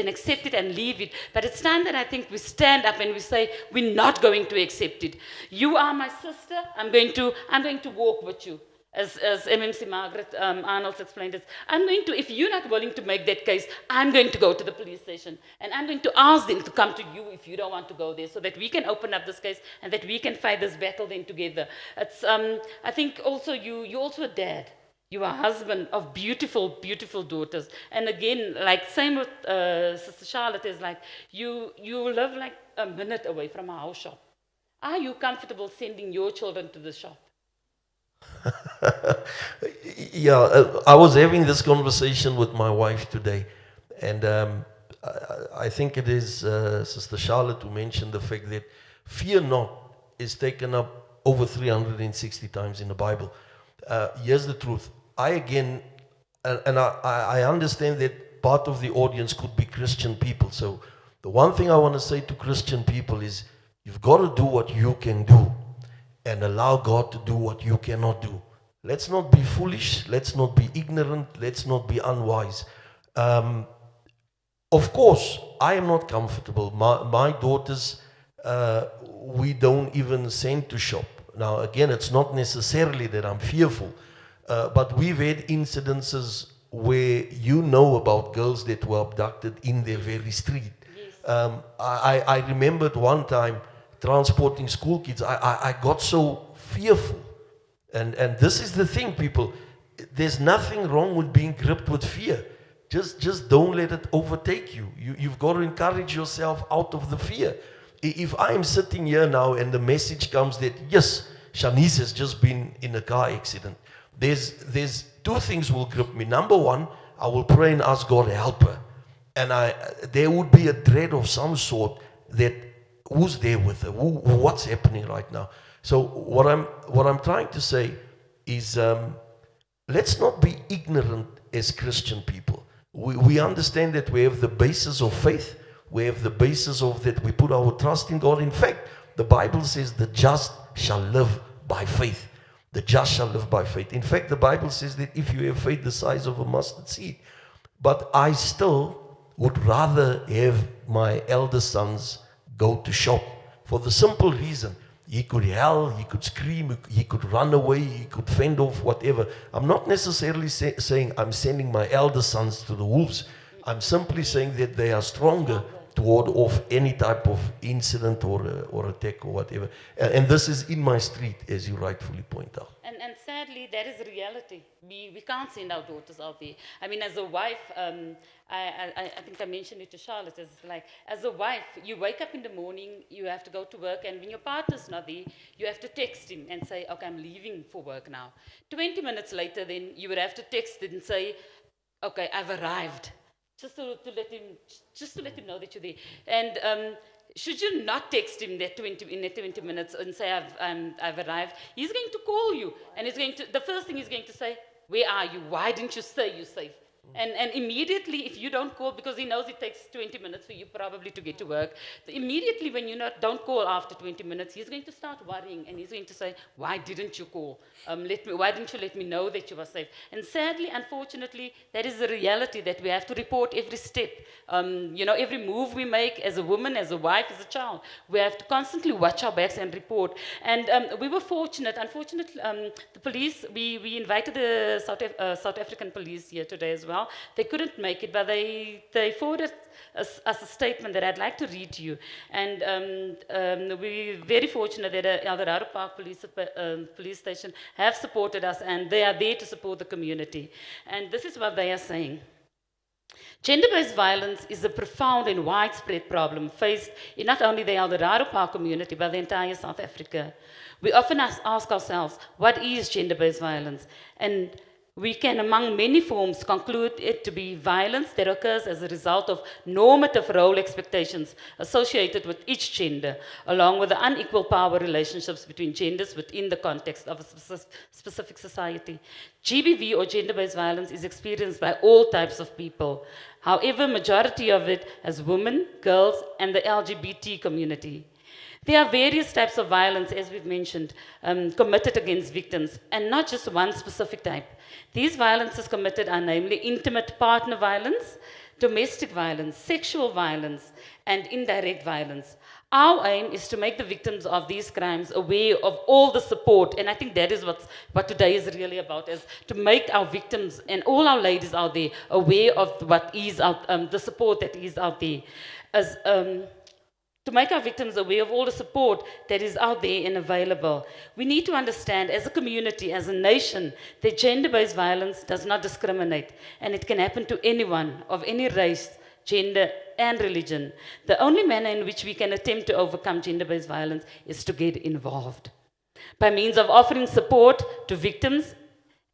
and leave it, but it's time that I think we stand up and we say, we're not going to accept it. You are my sister, I'm going to walk with you. As MMC Margaret Arnold explained it, if you're not willing to make that case, I'm going to go to the police station, and I'm going to ask them to come to you if you don't want to go there, so that we can open up this case and that we can fight this battle then together. It's, I think also you're also a dad. You are a husband of beautiful, beautiful daughters. And again, like same with Sister Charlotte, is like you live like a minute away from a house shop. Are you comfortable sending your children to the shop? I was having this conversation with my wife today, and I think it is Sister Charlotte who mentioned the fact that fear not is taken up over 360 times in the Bible. Here's the truth. I understand that part of the audience could be Christian people. So the one thing I want to say to Christian people is, you've got to do what you can do and allow God to do what you cannot do. Let's not be foolish. Let's not be ignorant. Let's not be unwise. Of course, I am not comfortable. My daughters, we don't even send to shop. Now, again, it's not necessarily that I'm fearful, but we've had incidences where you know about girls that were abducted in their very street. Yes. I remembered one time transporting school kids. I got so fearful. And this is the thing, people. There's nothing wrong with being gripped with fear. Just don't let it overtake you. You've got to encourage yourself out of the fear. If I'm sitting here now and the message comes that, yes, Shanice has just been in a car accident, there's two things will grip me. Number one, I will pray and ask God to help her. And there would be a dread of some sort that who's there with her, what's happening right now. So what I'm trying to say is let's not be ignorant as Christian people. We understand that we have the basis of faith. We have the basis of that we put our trust in God. In fact, the Bible says the just shall live by faith. The just shall live by faith. In fact, the Bible says that if you have faith the size of a mustard seed. But I still would rather have my elder sons go to shop for the simple reason. He could yell, he could scream, he could run away, he could fend off, whatever. I'm not necessarily saying I'm sending my elder sons to the wolves. I'm simply saying that they are stronger to ward off any type of incident or attack or whatever. And this is in my street, as you rightfully point out. And sadly, that is reality. We can't send our daughters out there. I mean, as a wife, I think I mentioned it to Charlotte, as a wife, you wake up in the morning, you have to go to work, and when your partner's not there, you have to text him and say, okay, I'm leaving for work now. 20 minutes later, then you would have to text him and say, okay, I've arrived. Just to let him know that you're there. And should you not text him in that 20 minutes and say I've arrived, he's going to call you, and the first thing he's going to say, where are you? Why didn't you say you're safe? And immediately, if you don't call, because he knows it takes 20 minutes for you probably to get to work, immediately when you don't call after 20 minutes, he's going to start worrying, and he's going to say, why didn't you call? Why didn't you let me know that you were safe? And sadly, unfortunately, that is the reality, that we have to report every step. Every move we make as a woman, as a wife, as a child, we have to constantly watch our backs and report. And we were fortunate. Unfortunately, the police, we invited the South African police here today as well. They couldn't make it, but they forwarded us a statement that I'd like to read to you. And we're very fortunate that the Eldorado Park police station have supported us, and they are there to support the community. And this is what they are saying. Gender-based violence is a profound and widespread problem faced in not only the Eldorado Park community, but the entire South Africa. We often ask ourselves, what is gender-based violence? And we can, among many forms, conclude it to be violence that occurs as a result of normative role expectations associated with each gender, along with the unequal power relationships between genders within the context of a specific society. GBV, or gender-based violence, is experienced by all types of people. However, majority of it as women, girls, and the LGBT community. There are various types of violence, as we've mentioned, committed against victims, and not just one specific type. These violences committed are namely intimate partner violence, domestic violence, sexual violence, and indirect violence. Our aim is to make the victims of these crimes aware of all the support, and I think that is what today is really about, is to make our victims and all our ladies out there aware of what is out, the support that is out there. To make our victims aware of all the support that is out there and available. We need to understand as a community, as a nation, that gender-based violence does not discriminate, and it can happen to anyone of any race, gender, and religion. The only manner in which we can attempt to overcome gender-based violence is to get involved by means of offering support to victims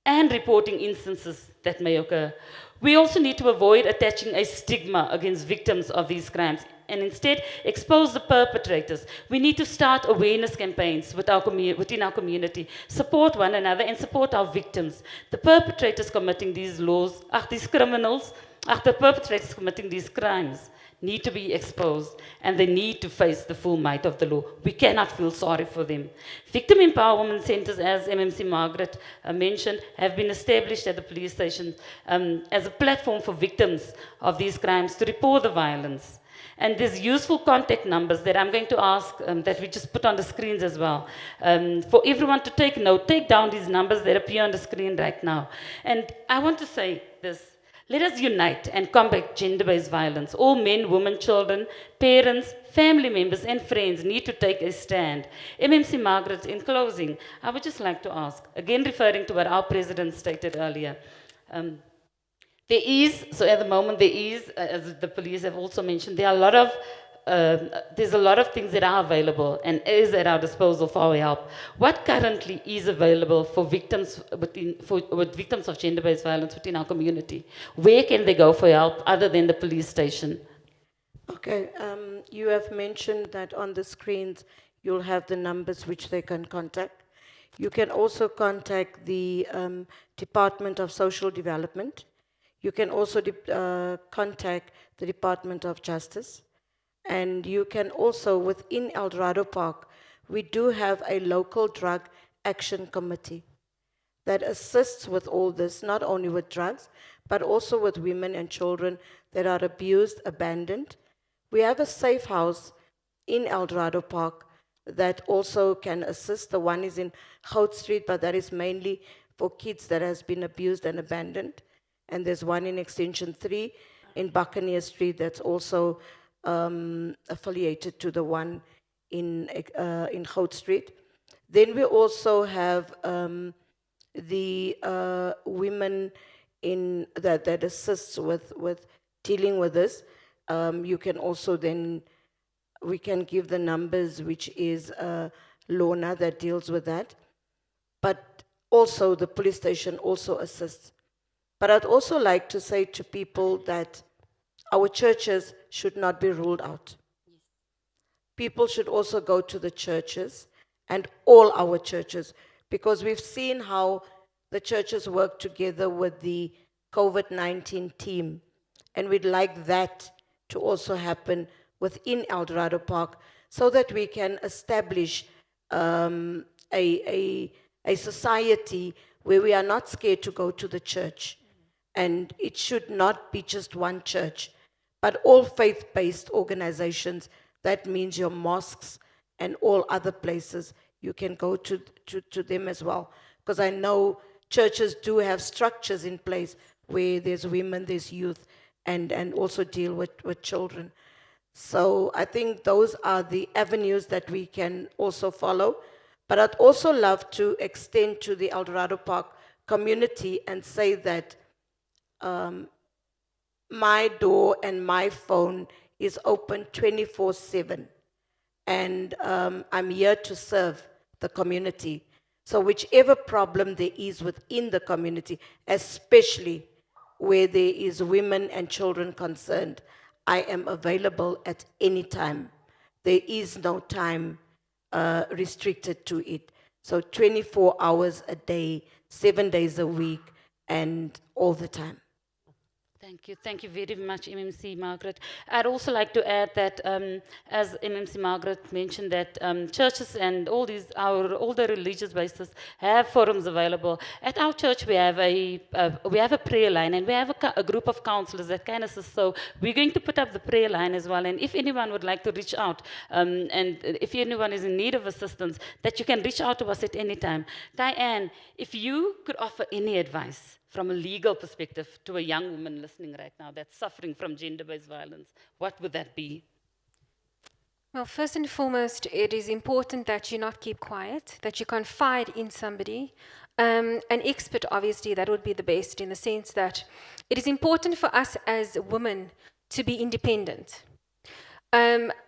and reporting instances that may occur. We also need to avoid attaching a stigma against victims of these crimes and instead expose the perpetrators. We need to start awareness campaigns within our community, support one another, and support our victims. The perpetrators committing these the perpetrators committing these crimes need to be exposed, and they need to face the full might of the law. We cannot feel sorry for them. Victim empowerment centers, as MMC Margaret mentioned, have been established at the police station as a platform for victims of these crimes to report the violence. And there's useful contact numbers that I'm going to ask that we just put on the screens as well. For everyone to take note, take down these numbers that appear on the screen right now. And I want to say this. Let us unite and combat gender-based violence. All men, women, children, parents, family members, and friends need to take a stand. MMC Margaret, in closing, I would just like to ask, again referring to what our president stated earlier, so at the moment there is, as the police have also mentioned, there are a lot of there's a lot of things that are available and is at our disposal for our help. What currently is available for victims with victims of gender-based violence within our community? Where can they go for help other than the police station? Okay, you have mentioned that on the screens you'll have the numbers which they can contact. You can also contact the Department of Social Development. You can also contact the Department of Justice. And you can also, within El Dorado Park, we do have a local drug action committee that assists with all this, not only with drugs, but also with women and children that are abused, abandoned. We have a safe house in El Dorado Park that also can assist. The one is in Hout Street, but that is mainly for kids that has been abused and abandoned. And there's one in Extension 3 in Buccaneer Street that's also affiliated to the one in Hout Street. Then we also have the women in that assists with dealing with this. You can also then, we can give the numbers, which is Lorna that deals with that. But also the police station also assists. But I'd also like to say to people that our churches should not be ruled out. People should also go to the churches, and all our churches, because we've seen how the churches work together with the COVID-19 team. And we'd like that to also happen within El Dorado Park so that we can establish a society where we are not scared to go to the church. And it should not be just one church, but all faith-based organizations. That means your mosques and all other places, you can go to them as well. Because I know churches do have structures in place where there's women, there's youth, and also deal with children. So I think those are the avenues that we can also follow. But I'd also love to extend to the El Dorado Park community and say that my door and my phone is open 24/7. And I'm here to serve the community. So whichever problem there is within the community, especially where there is women and children concerned, I am available at any time. There is no time restricted to it. So 24 hours a day, 7 days a week, and all the time. Thank you very much, MMC Margaret. I'd also like to add that, as MMC Margaret mentioned, that churches and all the religious bases have forums available. At our church, we have a prayer line, and we have a group of counselors that can assist. So we're going to put up the prayer line as well. And if anyone would like to reach out, and if anyone is in need of assistance, that you can reach out to us at any time. Diane, if you could offer any advice from a legal perspective to a young woman listening right now that's suffering from gender-based violence, what would that be? Well, first and foremost, it is important that you not keep quiet, that you confide in somebody. An expert, obviously, that would be the best, in the sense that it is important for us as women to be independent.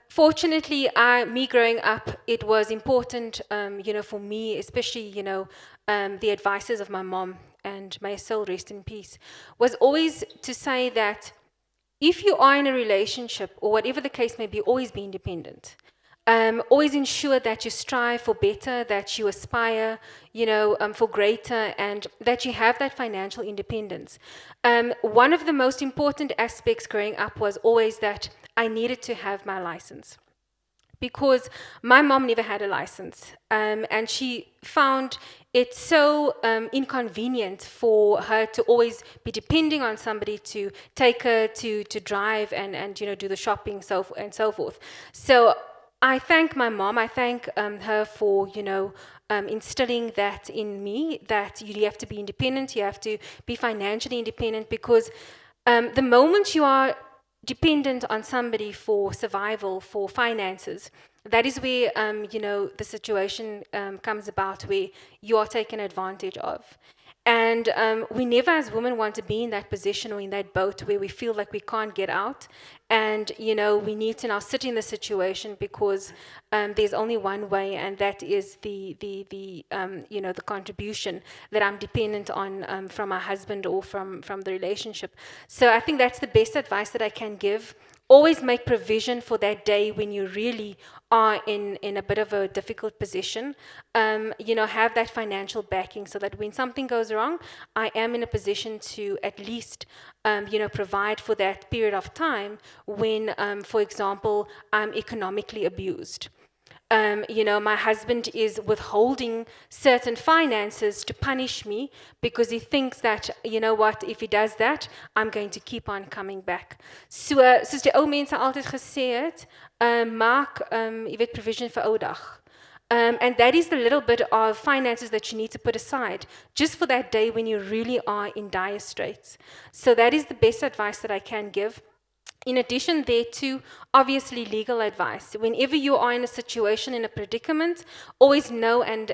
Fortunately, me growing up, it was important, for me, especially, the advices of my mom, and may her soul rest in peace, was always to say that if you are in a relationship, or whatever the case may be, always be independent. Always ensure that you strive for better, that you aspire, for greater, and that you have that financial independence. One of the most important aspects growing up was always that I needed to have my license, because my mom never had a license, and she found it so inconvenient for her to always be depending on somebody to take her to drive and do the shopping and so forth. So I thank my mom. I thank her for instilling that in me, that you have to be independent, you have to be financially independent, because the moment you are dependent on somebody for survival, for finances, that is where the situation comes about, where you are taken advantage of. And we never as women want to be in that position or in that boat where we feel like we can't get out. And, we need to now sit in the situation because there's only one way, and that is the contribution that I'm dependent on from my husband or from the relationship. So I think that's the best advice that I can give. Always make provision for that day when you really are in a bit of a difficult position. Have that financial backing so that when something goes wrong, I am in a position to at least, provide for that period of time when, for example, I'm economically abused. My husband is withholding certain finances to punish me because he thinks that, if he does that, I'm going to keep on coming back. So, soos die ou mense altyd gesê het, maak, provision vir ou dag. And that is the little bit of finances that you need to put aside just for that day when you really are in dire straits. So that is the best advice that I can give. In addition thereto, obviously legal advice. Whenever you are in a situation, in a predicament, always know and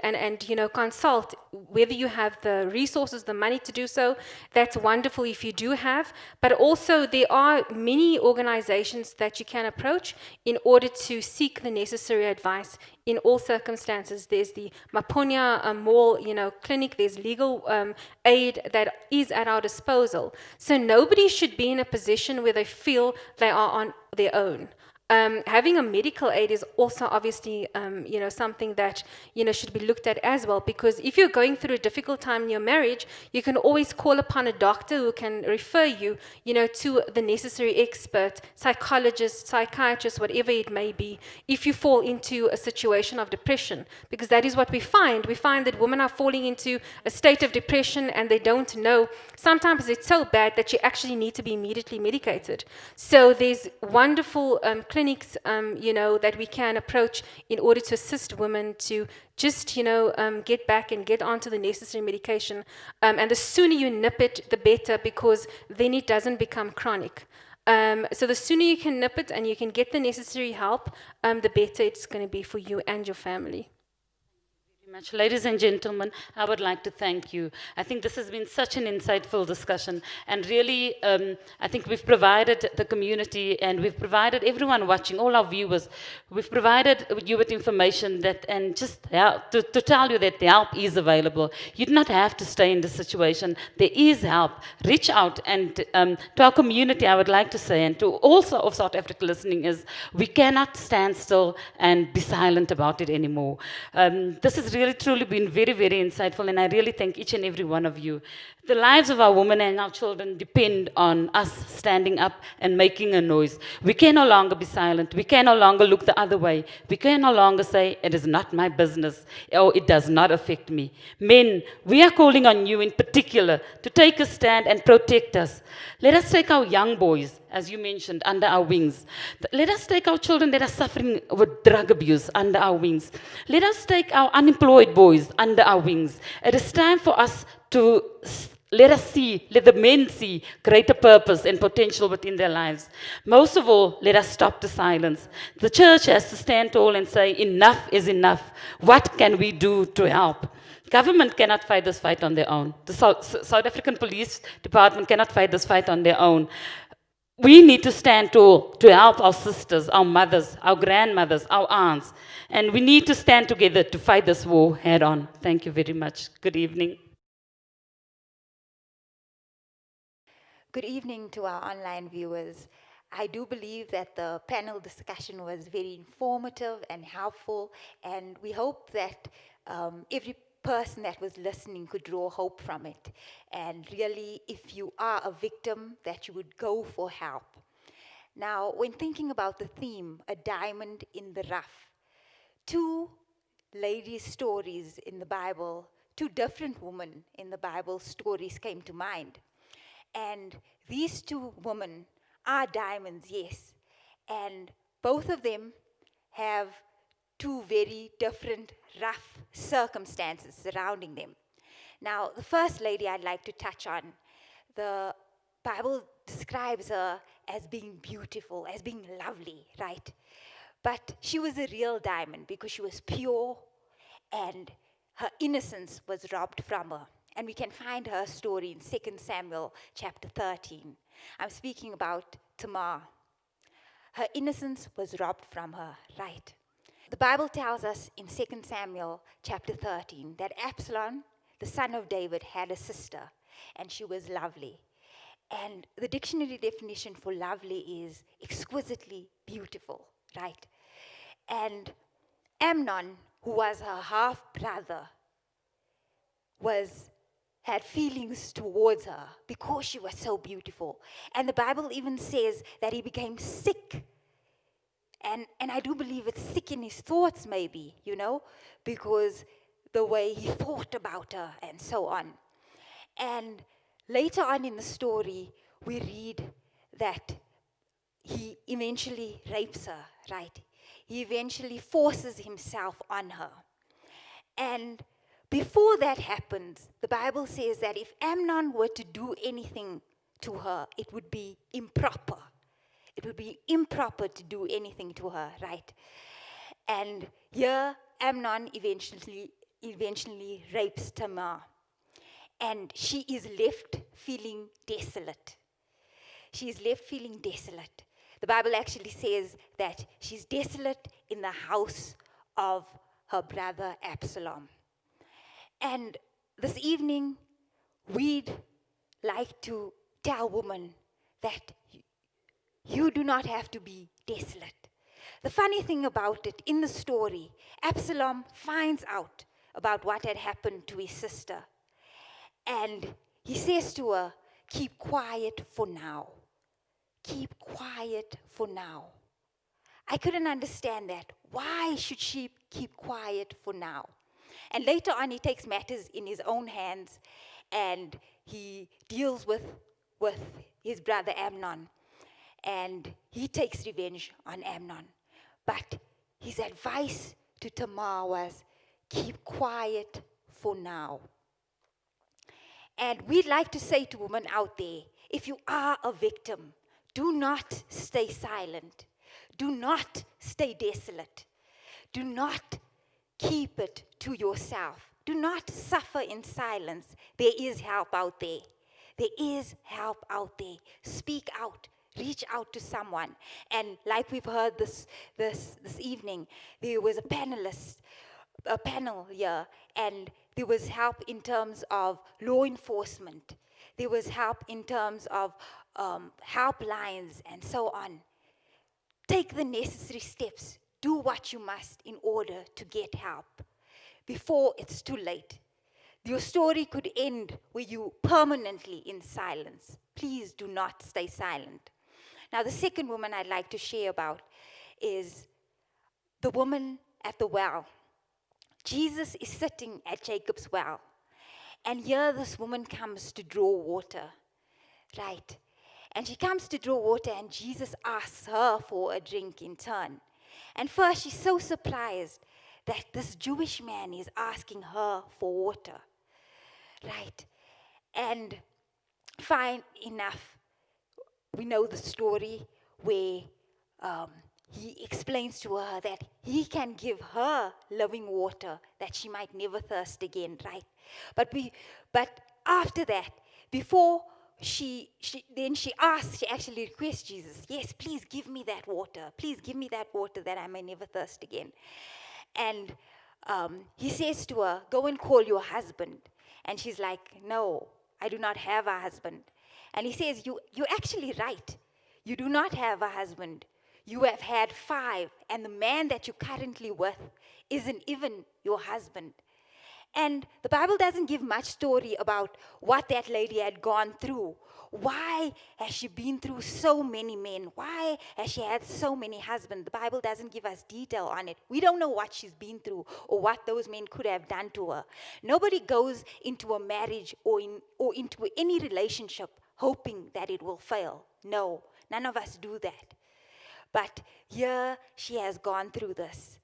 consult whether you have the resources, the money to do so. That's wonderful if you do have. But also there are many organizations that you can approach in order to seek the necessary advice in all circumstances. There's the Maponya Mall, clinic. There's legal aid that is at our disposal. So nobody should be in a position where they feel they are on their own. Having a medical aid is also obviously, something that, should be looked at as well, because if you're going through a difficult time in your marriage, you can always call upon a doctor who can refer you, to the necessary expert, psychologist, psychiatrist, whatever it may be, if you fall into a situation of depression, because that is what we find. We find that women are falling into a state of depression and they don't know. Sometimes it's so bad that you actually need to be immediately medicated. So there's wonderful clinics, that we can approach in order to assist women to just, get back and get onto the necessary medication. And the sooner you nip it, the better, because then it doesn't become chronic. So the sooner you can nip it and you can get the necessary help, the better it's going to be for you and your family. Much. Ladies and gentlemen, I would like to thank you. I think this has been such an insightful discussion, and really, I think we've provided the community and we've provided everyone watching, all our viewers, we've provided you with information that, and just help, to tell you that the help is available. You do not have to stay in this situation. There is help. Reach out, and to our community, I would like to say, and to also of South Africa listening, is we cannot stand still and be silent about it anymore. This is really truly been very, very insightful, and I really thank each and every one of you. The lives of our women and our children depend on us standing up and making a noise. We can no longer be silent. We can no longer look the other way. We can no longer say, it is not my business, or it does not affect me. Men, we are calling on you in particular to take a stand and protect us. Let us take our young boys, as you mentioned, under our wings. Let us take our children that are suffering with drug abuse under our wings. Let us take our unemployed boys under our wings. It is time for us to let the men see greater purpose and potential within their lives. Most of all, let us stop the silence. The church has to stand tall and say, enough is enough. What can we do to help? Government cannot fight this fight on their own. The South African Police Department cannot fight this fight on their own. We need to stand tall to help our sisters, our mothers, our grandmothers, our aunts. And we need to stand together to fight this war head on. Thank you very much. Good evening. Good evening to our online viewers. I do believe that the panel discussion was very informative and helpful, and we hope that every person that was listening could draw hope from it. And really, if you are a victim, that you would go for help. Now, when thinking about the theme, a diamond in the rough, two ladies' stories in the Bible, two different women in the Bible stories came to mind. And these two women are diamonds, yes. And both of them have two very different, rough circumstances surrounding them. Now, the first lady I'd like to touch on, the Bible describes her as being beautiful, as being lovely, right? But she was a real diamond because she was pure and her innocence was robbed from her. And we can find her story in 2 Samuel chapter 13. I'm speaking about Tamar. Her innocence was robbed from her, right? The Bible tells us in 2 Samuel chapter 13 that Absalom, the son of David, had a sister, and she was lovely. And the dictionary definition for lovely is exquisitely beautiful, right? And Amnon, who was her half-brother, had feelings towards her because she was so beautiful. And the Bible even says that he became sick. And I do believe it's sick in his thoughts maybe, because the way he thought about her and so on. And later on in the story, we read that he eventually rapes her, right? He eventually forces himself on her. And before that happens, the Bible says that if Amnon were to do anything to her, it would be improper. It would be improper to do anything to her, right? And here, Amnon eventually rapes Tamar. And she is left feeling desolate. She is left feeling desolate. The Bible actually says that she's desolate in the house of her brother Absalom. And this evening, we'd like to tell women that you do not have to be desolate. The funny thing about it, in the story, Absalom finds out about what had happened to his sister. And he says to her, keep quiet for now. Keep quiet for now. I couldn't understand that. Why should she keep quiet for now? And later on, he takes matters in his own hands, and he deals with his brother Amnon. And he takes revenge on Amnon. But his advice to Tamar was, keep quiet for now. And we'd like to say to women out there, if you are a victim, do not stay silent. Do not stay desolate. Do not keep it to yourself. Do not suffer in silence. There is help out there. There is help out there. Speak out. Reach out to someone. And like we've heard this evening, there was a panel here, and there was help in terms of law enforcement. There was help in terms of helplines and so on. Take the necessary steps. Do what you must in order to get help before it's too late. Your story could end with you permanently in silence. Please do not stay silent. Now, the second woman I'd like to share about is the woman at the well. Jesus is sitting at Jacob's well. And here this woman comes to draw water, right? And she comes to draw water, and Jesus asks her for a drink in turn. And first, she's so surprised that this Jewish man is asking her for water, right? And fine enough, we know the story where he explains to her that he can give her living water that she might never thirst again, right? But after that, before she actually requests Jesus, yes, please give me that water. Please give me that water that I may never thirst again. And he says to her, go and call your husband. And she's like, no, I do not have a husband. And he says, you're actually right. You do not have a husband. You have had 5, and the man that you're currently with isn't even your husband. And the Bible doesn't give much story about what that lady had gone through. Why has she been through so many men? Why has she had so many husbands? The Bible doesn't give us detail on it. We don't know what she's been through or what those men could have done to her. Nobody goes into a marriage or into any relationship hoping that it will fail. No, none of us do that. But here she has gone through this.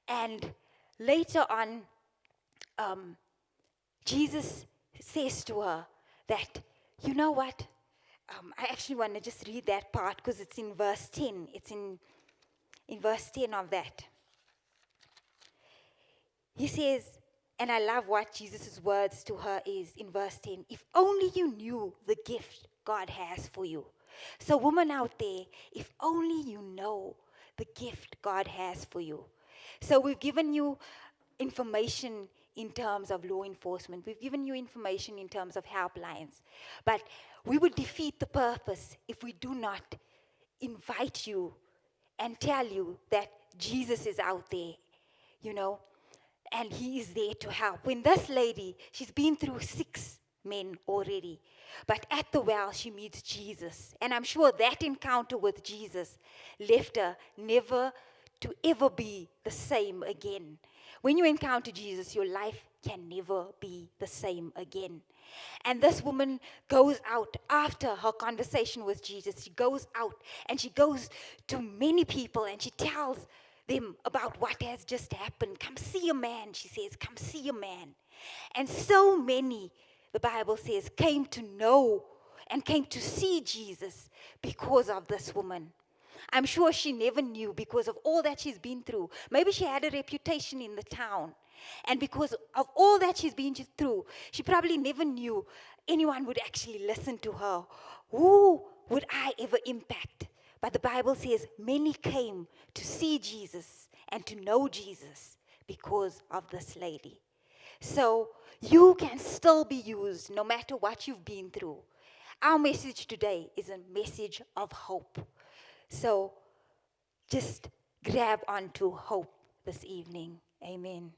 And later on, Jesus says to her that, you know what? I actually want to just read that part because it's in verse 10. It's in verse 10 of that. He says, And I love what Jesus' words to her is in verse 10. If only you knew the gift God has for you. So woman out there, if only you know the gift God has for you. So we've given you information in terms of law enforcement. We've given you information in terms of helplines. But we would defeat the purpose if we do not invite you and tell you that Jesus is out there, and he is there to help. When this lady, she's been through 6 men already, but at the well, she meets Jesus. And I'm sure that encounter with Jesus left her never to ever be the same again. When you encounter Jesus, your life can never be the same again. And this woman goes out after her conversation with Jesus. She goes out and she goes to many people and she tells them about what has just happened. Come see a man, she says, come see a man. And so many, the Bible says, came to know and came to see Jesus because of this woman. I'm sure she never knew because of all that she's been through. Maybe she had a reputation in the town. And because of all that she's been through, she probably never knew anyone would actually listen to her. Who would I ever impact? But the Bible says many came to see Jesus and to know Jesus because of this lady. So you can still be used no matter what you've been through. Our message today is a message of hope. So just grab onto hope this evening. Amen.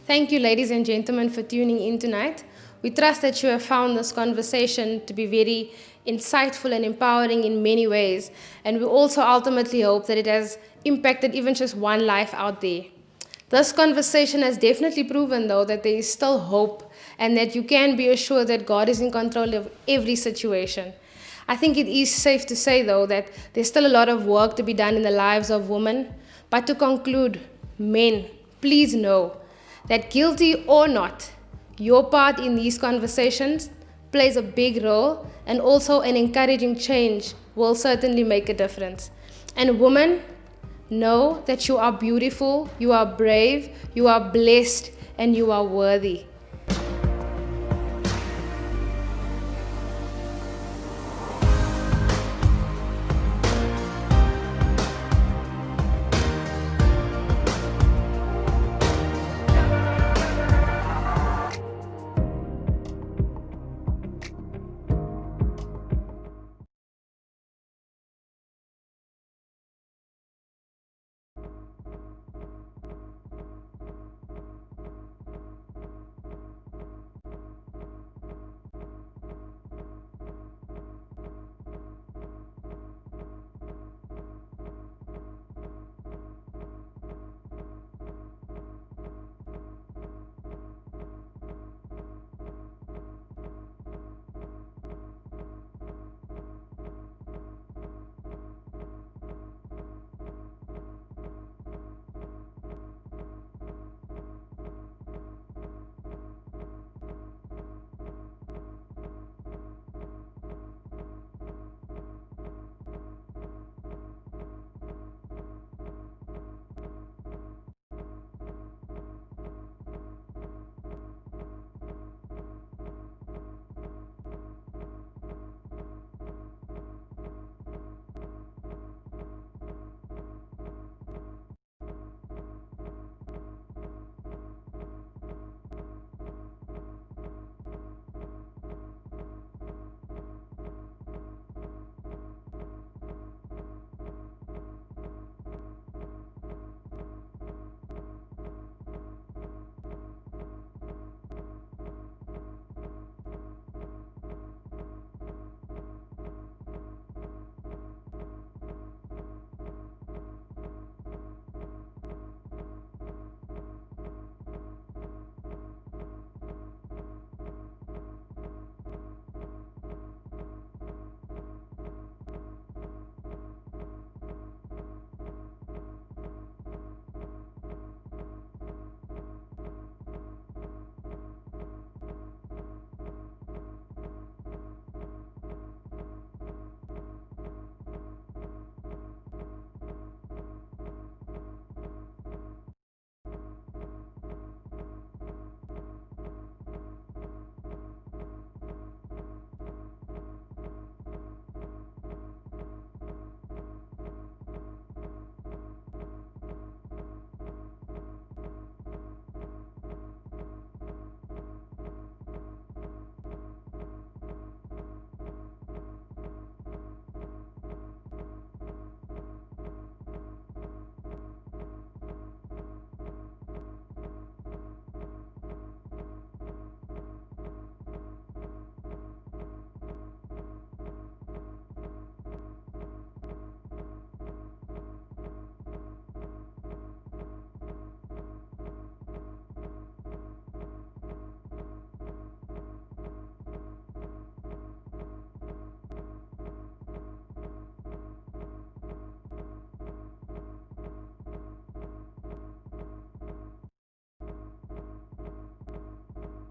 Thank you, ladies and gentlemen, for tuning in tonight. We trust that you have found this conversation to be very insightful and empowering in many ways. And we also ultimately hope that it has impacted even just one life out there. This conversation has definitely proven, though, that there is still hope and that you can be assured that God is in control of every situation. I think it is safe to say, though, that there's still a lot of work to be done in the lives of women. But to conclude, men, please know that guilty or not, your part in these conversations plays a big role, and also an encouraging change will certainly make a difference. And women, know that you are beautiful, you are brave, you are blessed, and you are worthy.